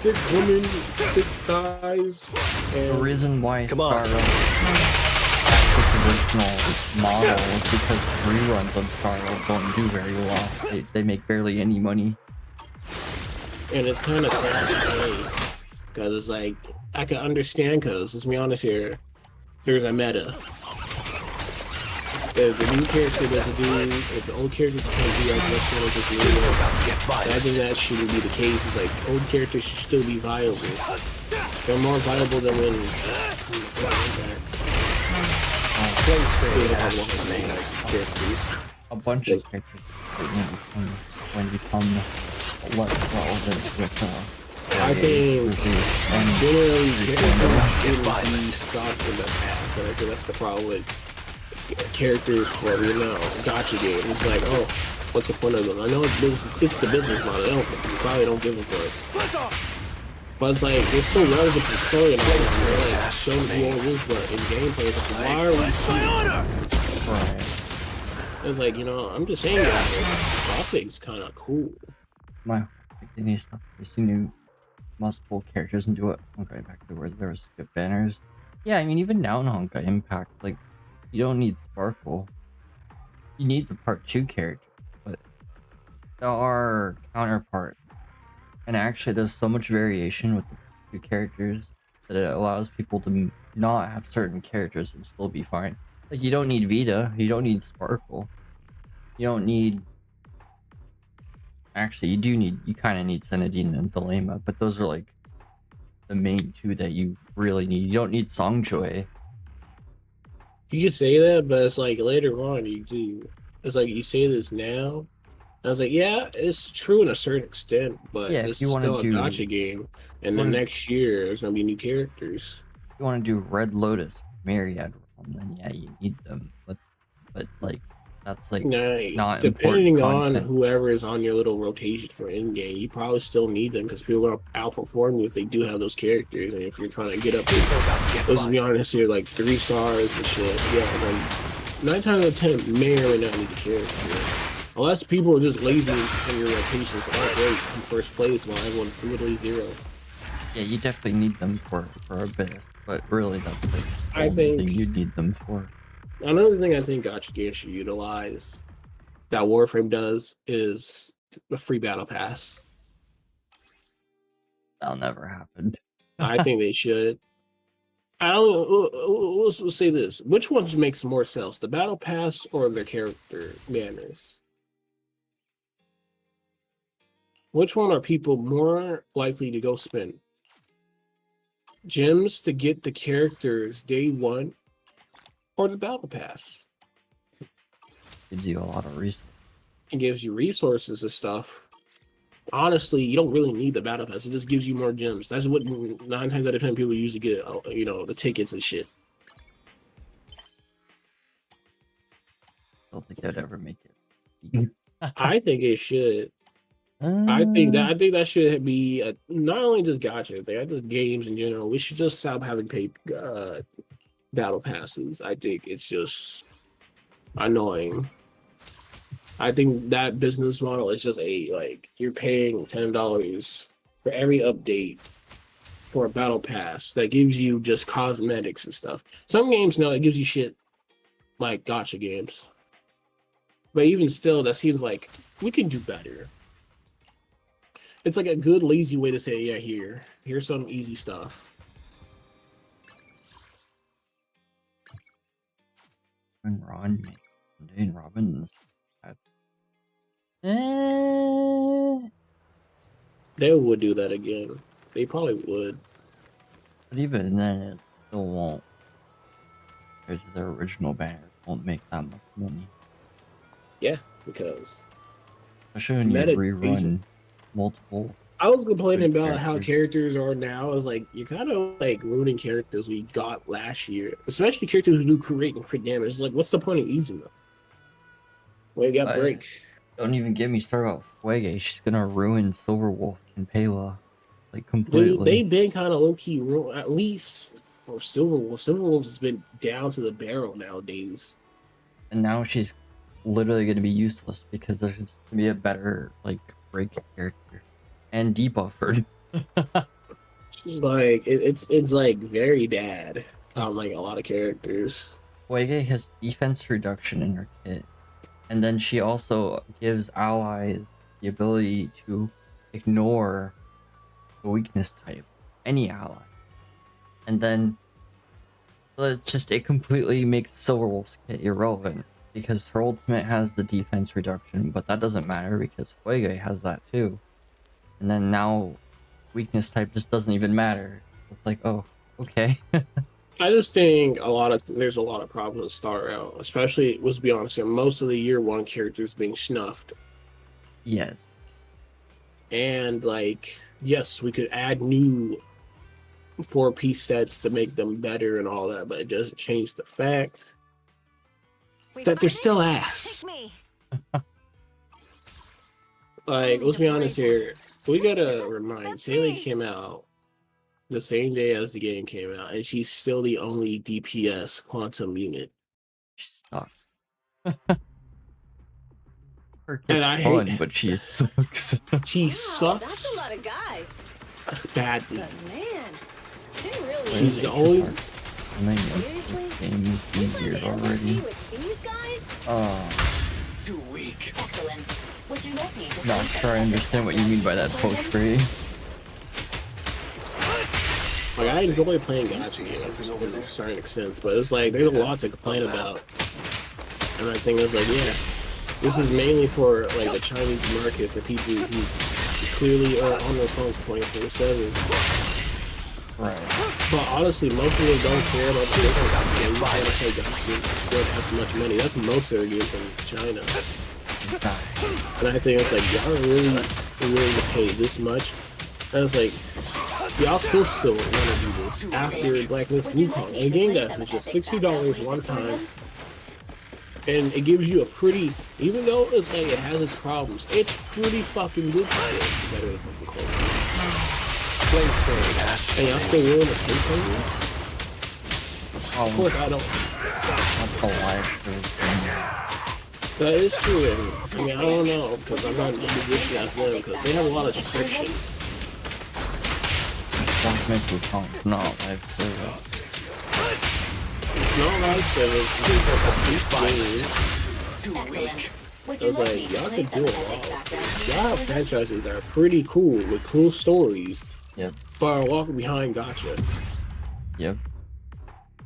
thick women, thick thighs, The and reason why Come on. Star Rail its original model is because reruns on Star Rail don't do very well. They make barely any money. and it's kind of sad to say because it's like I can understand because let's be honest here, there's a meta. If the new character doesn't do, if the old characters can't do as much as the new one, I think that shouldn't be the case. It's like old characters should still be viable. They're more viable than when characters. A bunch of characters become less relevant with I think reviews. And generally Get characters shouldn't be stopped in the past, and I think that's the problem with characters from gotcha games. It's like, oh, what's the point of them? I know it's the business model. You probably don't give a fuck. But it's like it's so relevant to the story and all that. They're like showing who all is, but in gameplay, it's like, why are we? right. It's like I'm just saying that graphics kind of cool. They need stuff. They see new multiple characters and do it. Okay, back to where there was skip banners. Yeah, I mean even now in Honkai Impact, like you don't need Sparkle. You need the part 2 character, but there are counterpart. And actually there's so much variation with the 2 characters that it allows people to not have certain characters and still be fine. Like you don't need Vita, you don't need Sparkle. You don't need actually you kind of need Senadine and Thelema, but those are like the main 2 that you really need. You don't need Songjoy. You can say that, but it's like later on you do. It's like you say this now, I was like, yeah, it's true in a certain extent, but Yeah, if this you is wanna still a do- gotcha game, and the wanna- next year there's gonna be new characters. If you want to do Red Lotus, Myriad Realm, then yeah, you need them. But like that's like Now, not important depending on content. whoever is on your little rotation for in game, you probably still need them because people are outperform you if they do have those characters. And if you're trying to get up, let's be honest here, like 3 stars and shit. Yeah, then 9 times out of 10 may or may not need the character. Unless people are just lazy and your rotations aren't great in first place while everyone's literally 0. Yeah, you definitely need them for Abyss, but really that's like the I only think- thing you need them for. Another thing I think Gacha games should utilize that Warframe does is the free battle pass. That'll never happen. I think they should. I don't. We'll say this: which one makes more sense, the battle pass or their character banners? Which one are people more likely to go spend? Gems to get the characters day 1, or the battle pass? Gives you a lot of resources. It gives you resources and stuff. Honestly, you don't really need the battle pass. It just gives you more gems. That's what 9 times out of 10 people usually get. You know, the tickets and shit. I don't think I'd ever make it. I think it should. I think that should be not only just gacha thing. I just games in general. We should just stop having paid battle passes. I think it's just annoying. I think that business model is just you're paying $10 for every update for a battle pass that gives you just cosmetics and stuff. Some games now it gives you shit like gacha games, but even still, that seems like we can do better. It's like a good lazy way to say, yeah, here's some easy stuff. And Ron, and Robbins. They would do that again. They probably would. But even then, it still won't. Because their original banner won't make that much money. Yeah, because Especially when you Meta- rerun multiple. I was complaining Good about how characters. characters are now. Is like you're kind of like ruining characters we got last year, especially characters who do crit and crit damage. It's like, what's the point of using them? Well, you got But- break. Don't even get me started about Fuege. She's gonna ruin Silverwolf and Pela. Like Dude, completely. they've been kind of low key, at least for Silverwolf. Silverwolf has been down to the barrel nowadays. And now she's literally gonna be useless because there's gonna be a better like break character. And debuffered. She's like it's like very bad on like a lot of characters. Fuege has defense reduction in her kit. And then she also gives allies the ability to ignore the weakness type. Any ally. And then so it completely makes Silverwolf's kit irrelevant. Because her ultimate has the defense reduction, but that doesn't matter because Fuege has that too. And then now weakness type just doesn't even matter. It's like, oh, okay. I just think there's a lot of problems to start out, especially let's be honest here, most of the year 1 characters being snuffed. Yes. And like, yes, we could add new 4-piece sets to make them better and all that, but it doesn't change the fact We that they're find still it? ass. Pick me. Like, let's be honest here. We gotta remind, That's Saley me. came out the same day as the game came out, and she's still the only DPS quantum unit. She sucks. Her And kit's I fun, hate- but she sucks. She Wow, that's sucks a lot of guys. badly. But man, they really. She's need the it. only. And then Seriously? the game is You find easier the already. MVP with these guys? Oh, Too weak. Excellent. Would you like me to not sure I understand what you mean by that post rate. Like, I enjoy playing gacha games to a certain extent, but it's like there's a lot to complain about. And I think it's like, yeah, this is mainly for like the Chinese market for people who clearly are on their phones 24/7. Right. But honestly, most of them don't care about the business. They want to play gacha games to spend as much money. That's most of their games in China. Exactly. And I think it's like, y'all are really willing to pay this much. And it's like, y'all still want to do this after Black Myth Wukong. A game that was just $60 one time. And it gives you a pretty, even though it's like it has its problems, it's pretty fucking good still. Better than fucking Cold. And y'all still willing to pay something? Of course, I don't. That's the live service game. That is true. And, I mean, I don't know, because I'm not in the position as them, because they have a lot of restrictions. Black Myth Wukong's not live service. It's not live service, it's like a big game. Excellent. Would I you was like like, me to y'all play can some do a epic lot. background Y'all have music? franchises that are pretty cool, with cool stories, Yep. but are walking behind gotcha. Yep.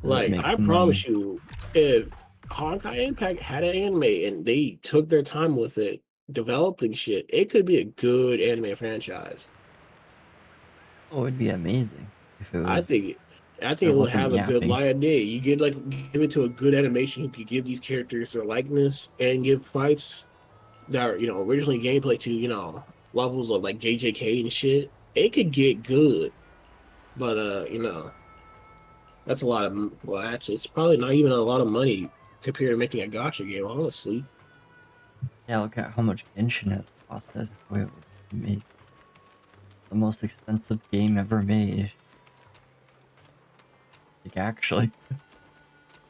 Like, Make I money. promise you, if Honkai Impact had an anime and they took their time with it, developing shit, it could be a good anime franchise. Oh, it'd be amazing if it was. I think it it would wasn't have a good yapping. light of day. You give it to a good animation who could give these characters their likeness and give fights that are, originally gameplay to, levels of like JJK and shit. It could get good. But that's a lot of, well, actually it's probably not even a lot of money compared to making a gacha game, honestly. Yeah, look at how much Genshin has costed. Wait, made the most expensive game ever made. Like, actually.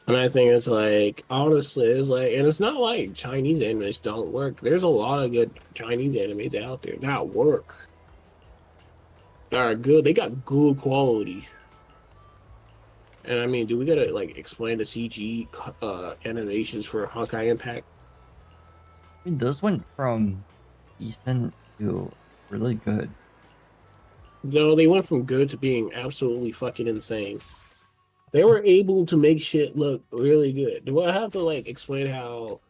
And I think it's like, honestly, it's like, and it's not like Chinese animes don't work. There's a lot of good Chinese animes out there that work. That are good. They got good quality. And I mean, do we gotta like explain the CG animations for Honkai Impact? I mean, those went from decent to really good. No, they went from good to being absolutely fucking insane. They were able to make shit look really good. Do I have to like explain how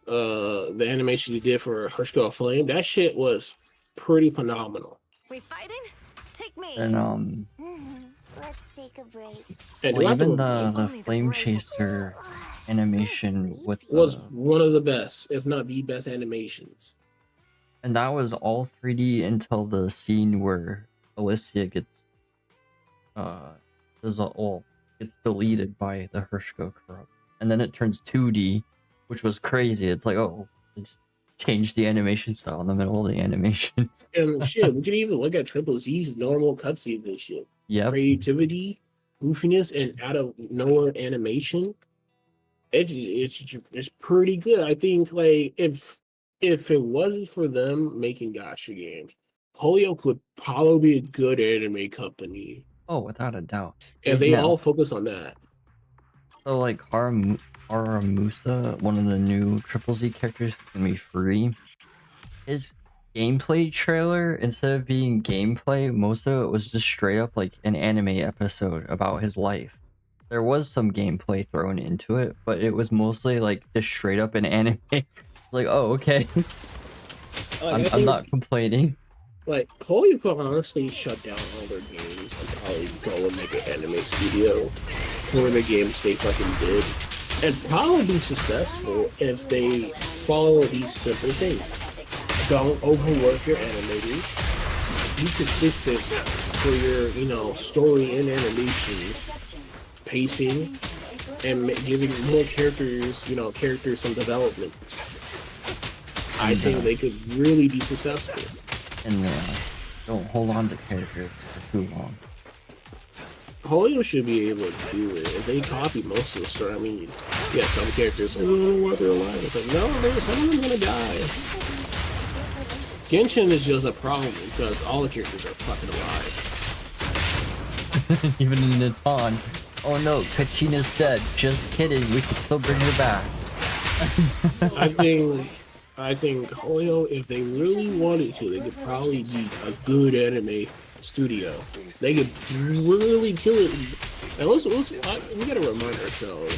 the animation you did for Hershko Flame? That shit was pretty phenomenal. We fighting? Take me. And Let's take a break. And well, do I have to even remind- the Only the flame brave. chaser animation with was the, one of the best, if not the best animations. and that was all 3D until the scene where Alicia gets gets deleted by the Hershko corrupt, and then it turns 2D, which was crazy. It's like, oh, they just changed the animation style in the middle of the animation. And shit, we could even look at Triple Z's normal cutscenes and shit. Yep. Creativity, goofiness, and out of nowhere animation. It's pretty good. I think like if it wasn't for them making gacha games, Polio could probably be a good anime company. Oh, without a doubt. And they Now- all focus on that. So like Haramusa, one of the new Triple Z characters, gonna be free. His gameplay trailer, instead of being gameplay, most of it was just straight up like an anime episode about his life. There was some gameplay thrown into it, but it was mostly like just straight up an anime. Like, oh, okay. I'm not complaining. Like, Polio could honestly shut down all their games and probably go and make an anime studio for the games they fucking did. And probably be successful if they follow these simple things. Don't overwork your animators. Be consistent for your, story and animations, pacing, and giving more characters some development. I think they could really be successful. And don't hold on to characters for too long. Polio should be able to do it. If they copy most of the story, I mean, yeah, some characters, why they're alive. It's like, no, some of them gonna die. Genshin is just a problem because all the characters are fucking alive. Even in Natan. Oh no, Kachina's dead. Just kidding, we can still bring her back. I think Polio, if they really wanted to, they could probably be a good anime studio. They could really kill it. And we gotta remind ourselves,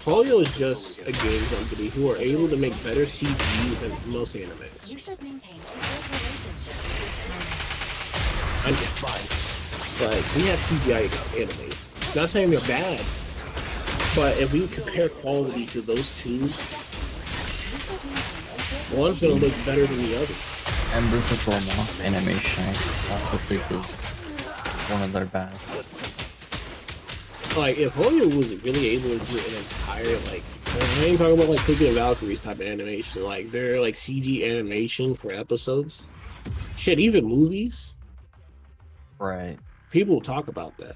Polio is just a game company who are able to make better CG than most animes. You should maintain a good relationship with I get fine. Like, we have CGI animes. Not saying they're bad, but if we compare quality to those two, One's gonna look better than the other. Ember Performa animation, I also think is one of their best. Like, if Hollywood was really able to do an entire, like, I ain't talking about like Cookie and Valkyries type of animation, like their like CG animation for episodes. Shit, even movies. Right. People talk about that.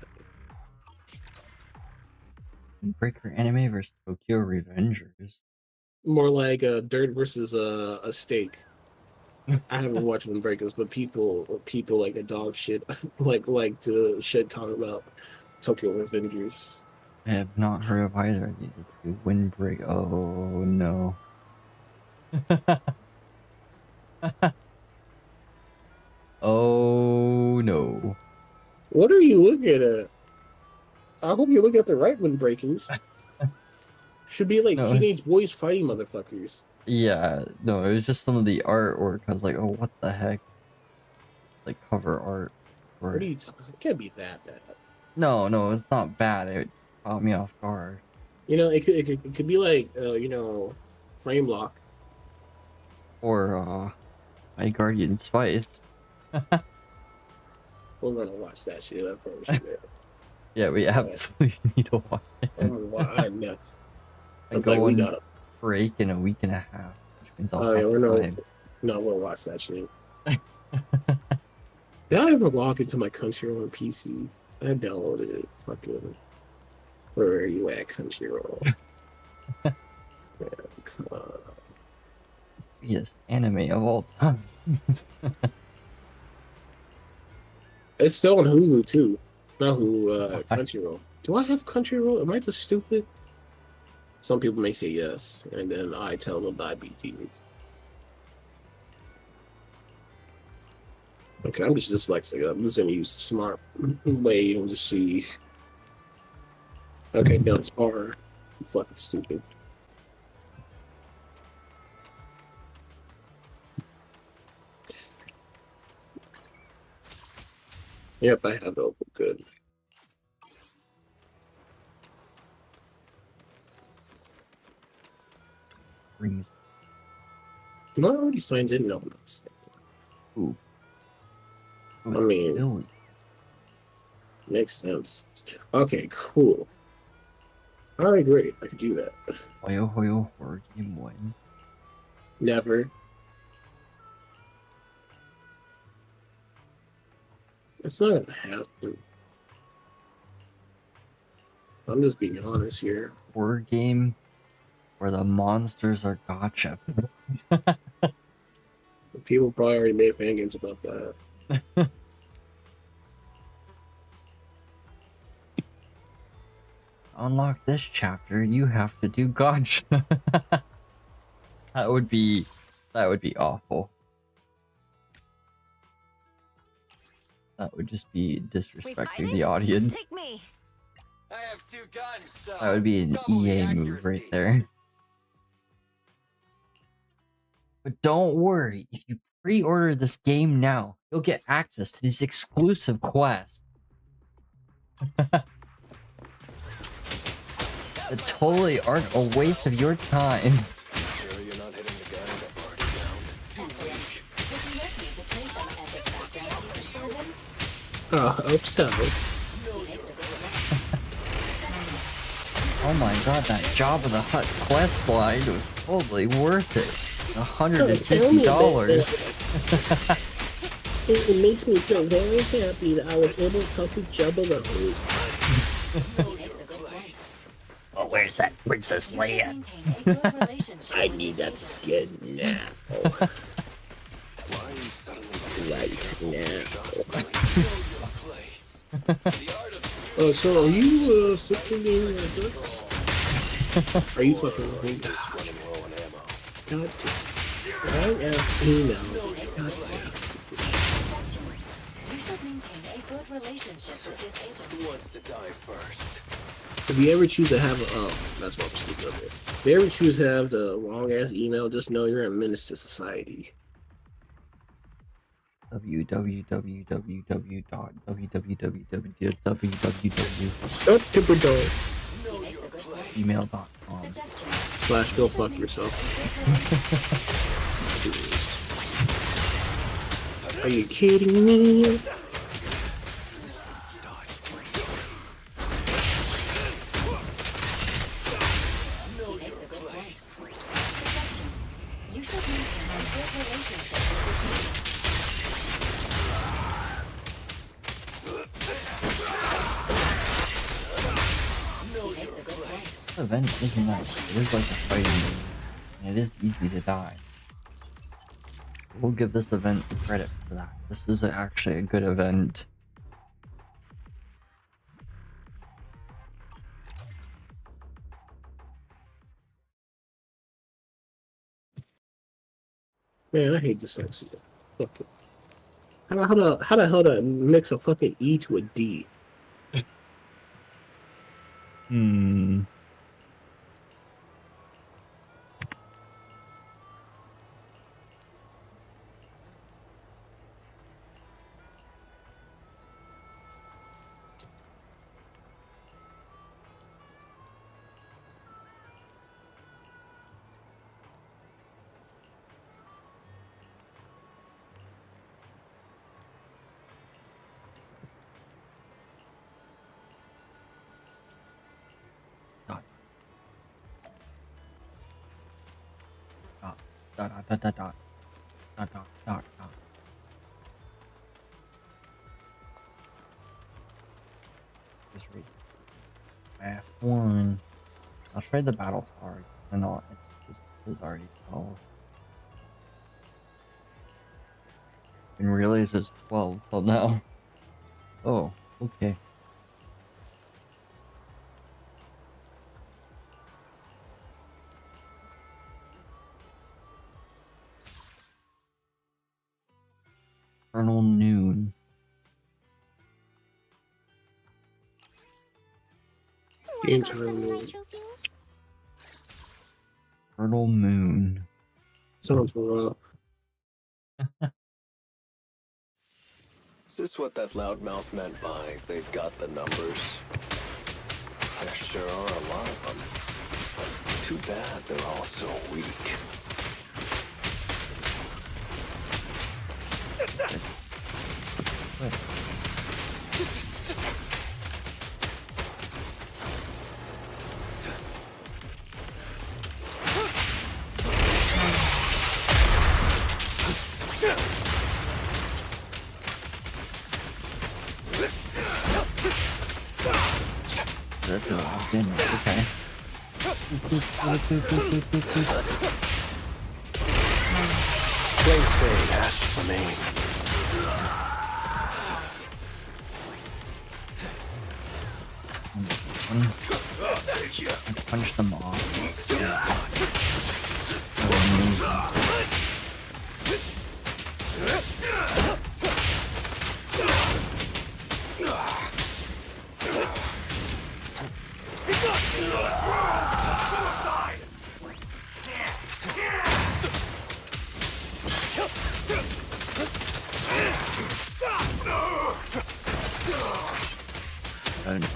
Breaker anime versus Tokyo Revengers. More like a dirt versus a steak. I haven't watched Windbreakers, but people like the dog shit like to shit talk about Tokyo Revengers. I have not heard of either of these. It's Windbreak. Oh no. Oh no. What are you looking at? I hope you look at the right Windbreakers. Should be like No. teenage boys fighting motherfuckers. Yeah, no, it was just some of the artwork. I was like, oh, what the heck? Like cover art. What are you talking? It can't be that bad. No, it's not bad. It caught me off guard. You know, it could be like you know, frame lock. Or My Guardian Spice. We're gonna watch that shit up first. Yeah, we absolutely need to watch it. I'm nuts. I Like, go we on gotta. break in a week and a half, which means I'll Oh yeah, have we're time. we'll watch that shit. Did I ever log into my Crunchyroll on PC? I downloaded it. Fucking. Where are you at, Crunchyroll? Man, come on. Yes, anime of all time. It's still on Hulu too. Not Hulu, Crunchyroll. Do I have Crunchyroll? Am I just stupid? Some people may say yes, and then I tell them that I beat demons. Okay, I'm just dyslexic. I'm just gonna use the smart way and just see. Okay, no, it's R. I'm fucking stupid. Yep, I have it open. Good. Rings. Am I already signed in? No, I'm not signed in. Ooh. I mean, Billy. makes sense. Okay, cool. Alright, great. I can do that. Hoyo Hoyo Horror Game 1. Never. It's not gonna happen. I'm just being honest here. Horror game where the monsters are gotcha. People probably already made fan games about that. Unlock this chapter, you have to do gotcha. That would be awful. That would just be disrespecting the audience. Take me. I have two guns, so That would be an double the EA move accuracy. right there. But don't worry, if you pre-order this game now, you'll get access to these exclusive quests. That totally aren't a waste of your time. Sure you're not hitting the guys I've already downed? I hope so. Oh my god, that Jabba the Hutt quest line was totally worth it. $150. It makes me feel very happy that I was able to talk to Jabba the Hutt. Oh, where's that Princess Leia? I need that skin now. Why are you suddenly Right now. your place? The art of So are you supporting Are you fucking with me? running low on ammo. God damn. I asked email. God damn. You should maintain a good relationship with this agent. Who wants to die first? If you ever choose to have that's what I'm speaking of it. If you ever choose to have the long ass email, just know you're a menace to society. www. Don't tipper don't Email.com. / go fuck yourself. this. Are you kidding me? He makes a good point. Suggestion. You should meet him and build relationship with his He makes a good point. This event isn't that. It is like a fighting game, and it is easy to die. We'll give this event credit for that. This is actually a good event. Man, I hate dyslexia. Fuck it. How the hell do I mix a fucking E to a D? Hmm. Dot dot dot dot dot dot dot dot dot. Just read. Last one. I'll trade the battle card, and I'll. This is already 12. Didn't realize it's 12 till now. Oh, okay. Eternal Noon. Games are really Eternal Moon. sounds rough. Is this what that loudmouth meant by they've got the numbers? There sure are a lot of them. Too bad they're all so weak. That's a lot of damage. Okay. Flame fade, ash remain. I punched them off.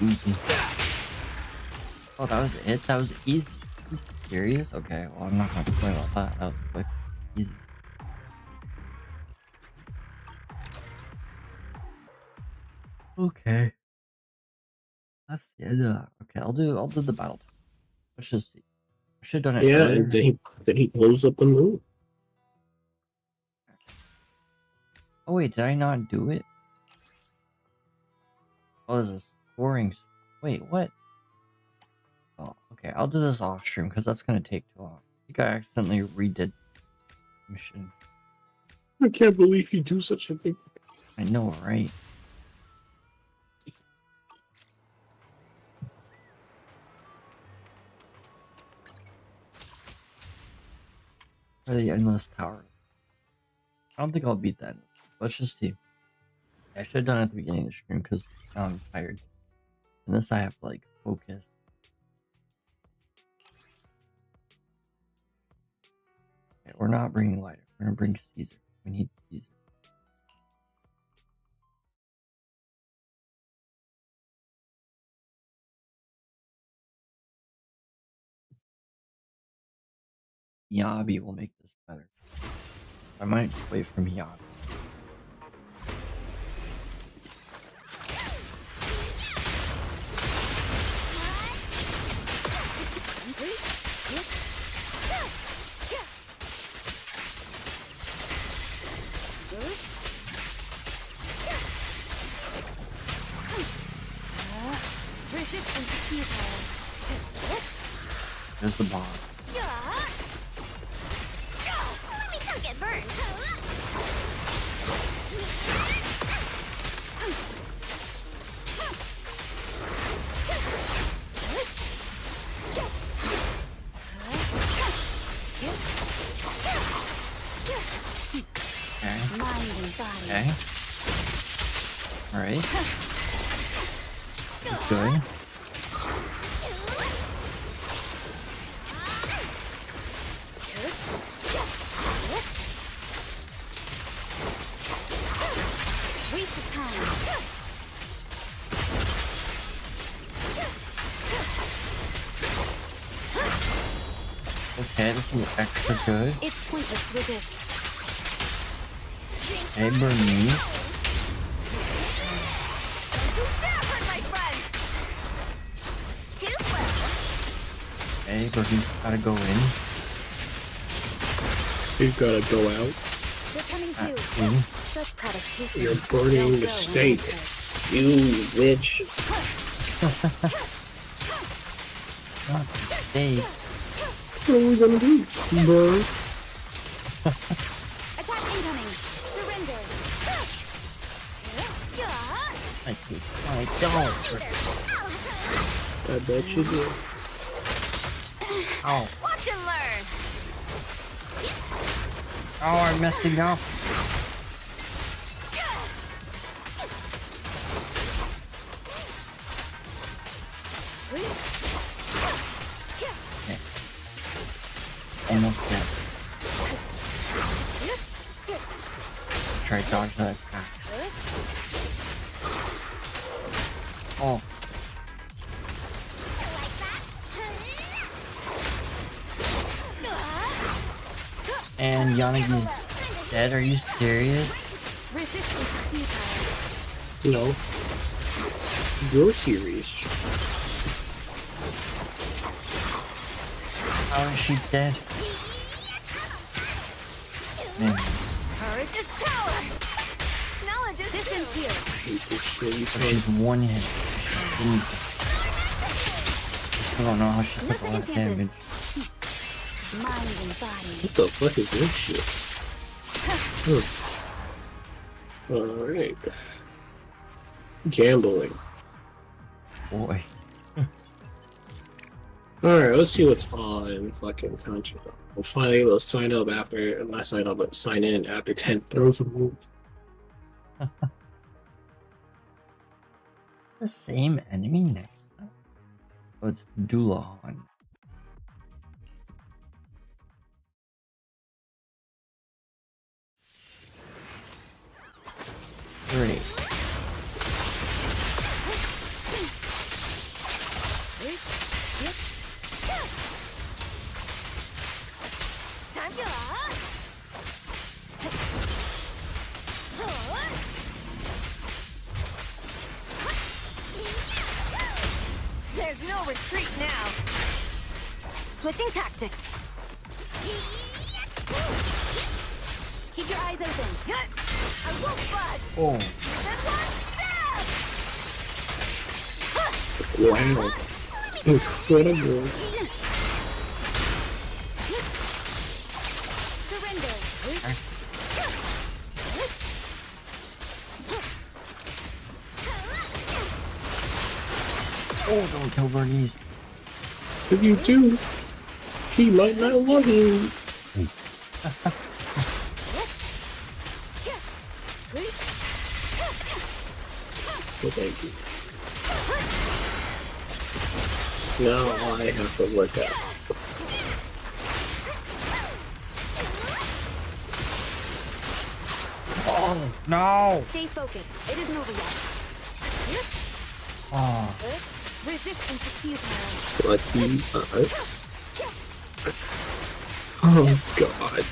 Easy. Oh, that was it? That was easy. Are you serious? Okay, well, I'm not gonna complain about that. That was quick. Easy. Okay. That's the end of that. Okay, I'll do the battle time. Let's just see. I should have done it Yeah, earlier. and then he blows up the moon. Oh wait, did I not do it? Oh, there's a scoring. Wait, what? Oh, okay. I'll do this off stream because that's gonna take too long. I think I accidentally redid the mission. I can't believe you do such a thing. I know, right? Or the endless tower. I don't think I'll beat that. Let's just see. I should have done it at the beginning of the stream because now I'm tired. And this I have to like focus. Okay, we're not bringing lighter. We're gonna bring Caesar. We need Caesar. Yabi will make this better. I might wait from here on. Resistance is futile. There's the bomb. Let me not get burned. Okay. Mind and body. Okay. Alright. That's good. Waste of time. Okay, this is extra good. It's pointless to resist. Okay, burn me. Too fast, my friend. Too slow. Okay, Birdie's gotta go in. You gotta go out. They're coming Ah, too. in. Such provocation. You're burning Don't the go steak. unanswered. You bitch. Not the steak. What are we gonna do, bro? Attack incoming. Surrender. I hate idolatry. I bet you do. Ow. Watch and learn. Oh, I'm messing up. Okay. Almost dead. Try to dodge that attack. Oh, and Yanagi's dead? Are you serious? Resistance is futile. No. You're serious. How is she dead? Man, Courage is power. Knowledge is Distance too. here. I hate this shit. so she's one hit. She didn't. I don't know how she took all that damage. Mind and body. What the fuck is this shit? Alright. Gambling. Boy. Alright, let's see what's on fucking country. We'll finally able to sign up after, not sign up, but sign in after 10,000 moves. The same enemy next time. Oh, it's Dulahan. Great. Time to There's no retreat now. Switching tactics. Keep your eyes open. I won't budge. Oh, And one step. Wow. Incredible. Surrender. oh, don't kill Bernice. If you do, she might not love you. Well, thank you. Now I have to work out. Oh, no. Stay focused. It isn't over yet. Oh, Resistance is futile. Lucky us. Oh god.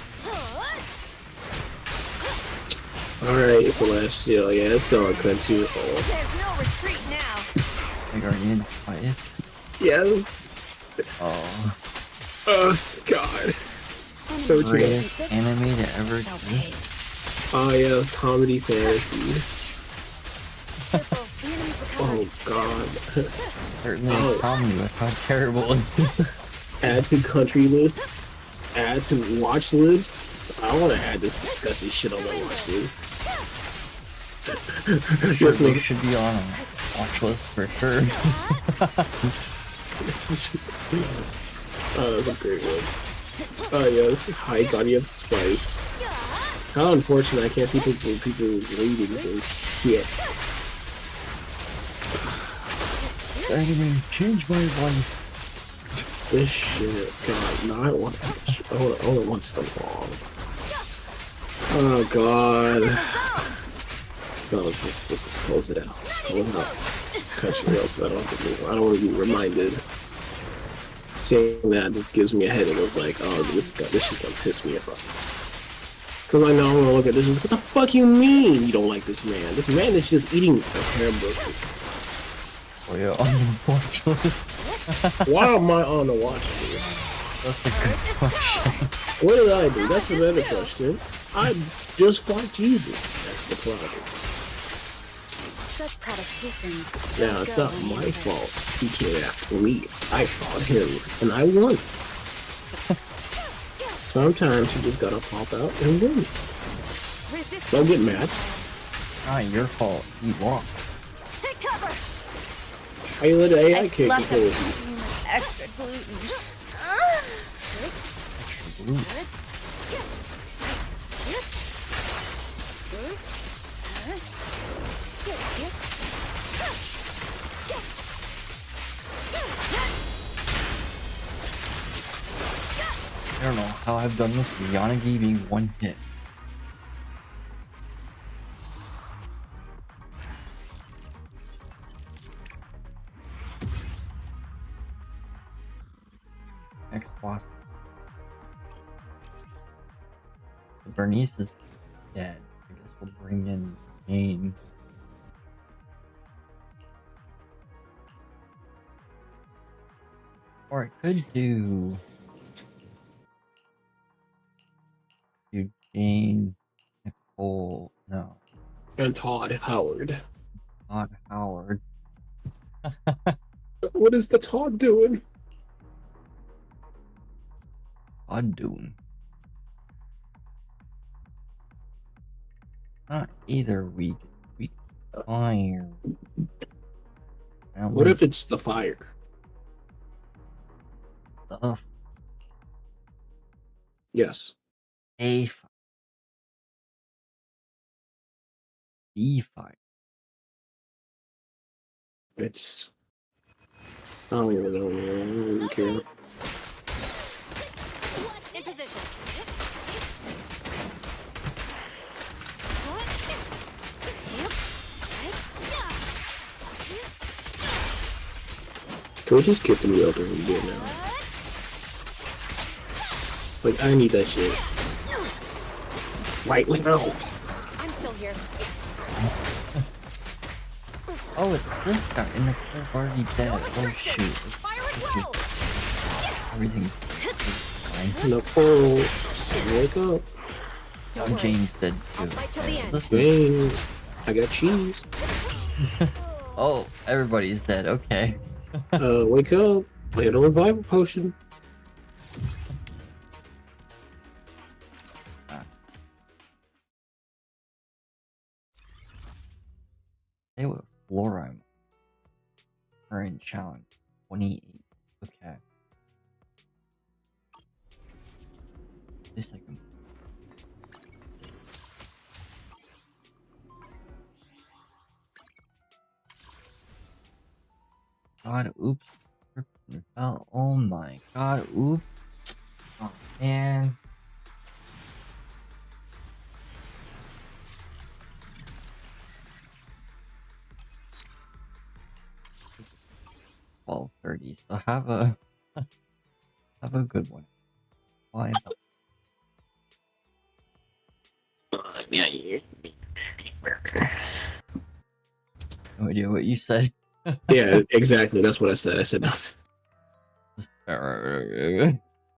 Alright, Celestial. Yeah, it's still a country. Oh. There's no retreat now. My Guardian Spice. Yes. Oh, Oh, God. So true. greatest anime to ever exist. Oh, yeah, it's comedy fantasy. Careful, the enemy's recovered. Oh, God. Certainly a Oh. comedy with how terrible it is. Add to country list. Add to watch list. I want to add this disgusting shit on my watch list. Sure, This they one- should be on a watch list for sure. Oh, that's a great one. Oh, yeah, this is high Guardian Spice. How unfortunate I can't see people ratings and shit. Anime changed my life. This shit, God, no, I only want stuff wrong. Oh, God. No, let's just close it out. Let's close it out. Let's country else, I don't want to be reminded. Saying that just gives me a headache of like, oh, this shit's gonna piss me off. Cause I know I'm gonna look at this. Just, what the fuck you mean you don't like this man? This man is just eating a hamburger. Oh yeah, on the watch list. Why am I on the watch list? That's a good question. What did I do? That's another question. I just fought Jesus. That's the problem. Such provocations. Now it's not my fault. He came after me. I fought him, and I won. Sometimes you just gotta pop out and win. Resist. Don't get mad. Not your fault. You lost. Take cover. How you let an AI kick Lots you? of extra gluten. Extra glue. I don't know how I've done this with Yanagi being one hit. Next boss. The Bernice is dead. I guess we'll bring in Jane. Or I could do Jane, Nicole, no, And Todd Howard. not Howard. What is the Todd doing? I'm doing. Not either week. Week fire. What if it's the fire? the Yes. A fire? B fire. It's. I don't even know, man. I don't even care. In position. Can we just get the real thing we get now? Like, I need that shit. Right now. I'm still here. Oh, it's this guy, and Nicole's already dead. Oh shoot. Fire at This will. is... Everything's fine. Nicole, wake up. Don't I'm worry. James dead I'll too. fight till the end. This is... Dang. I got cheese. Oh, everybody's dead. Okay. Wake up. I had a revival potion. Stay with Florime. Current challenge 28. Okay. At least I can. God, oops. Freaking fell. Oh my god, oops. Oh man. This is 12:30, so have a have a good one. Bye. Yeah, No idea what you said. Yeah, exactly. That's what I said. I said nothing. Alright.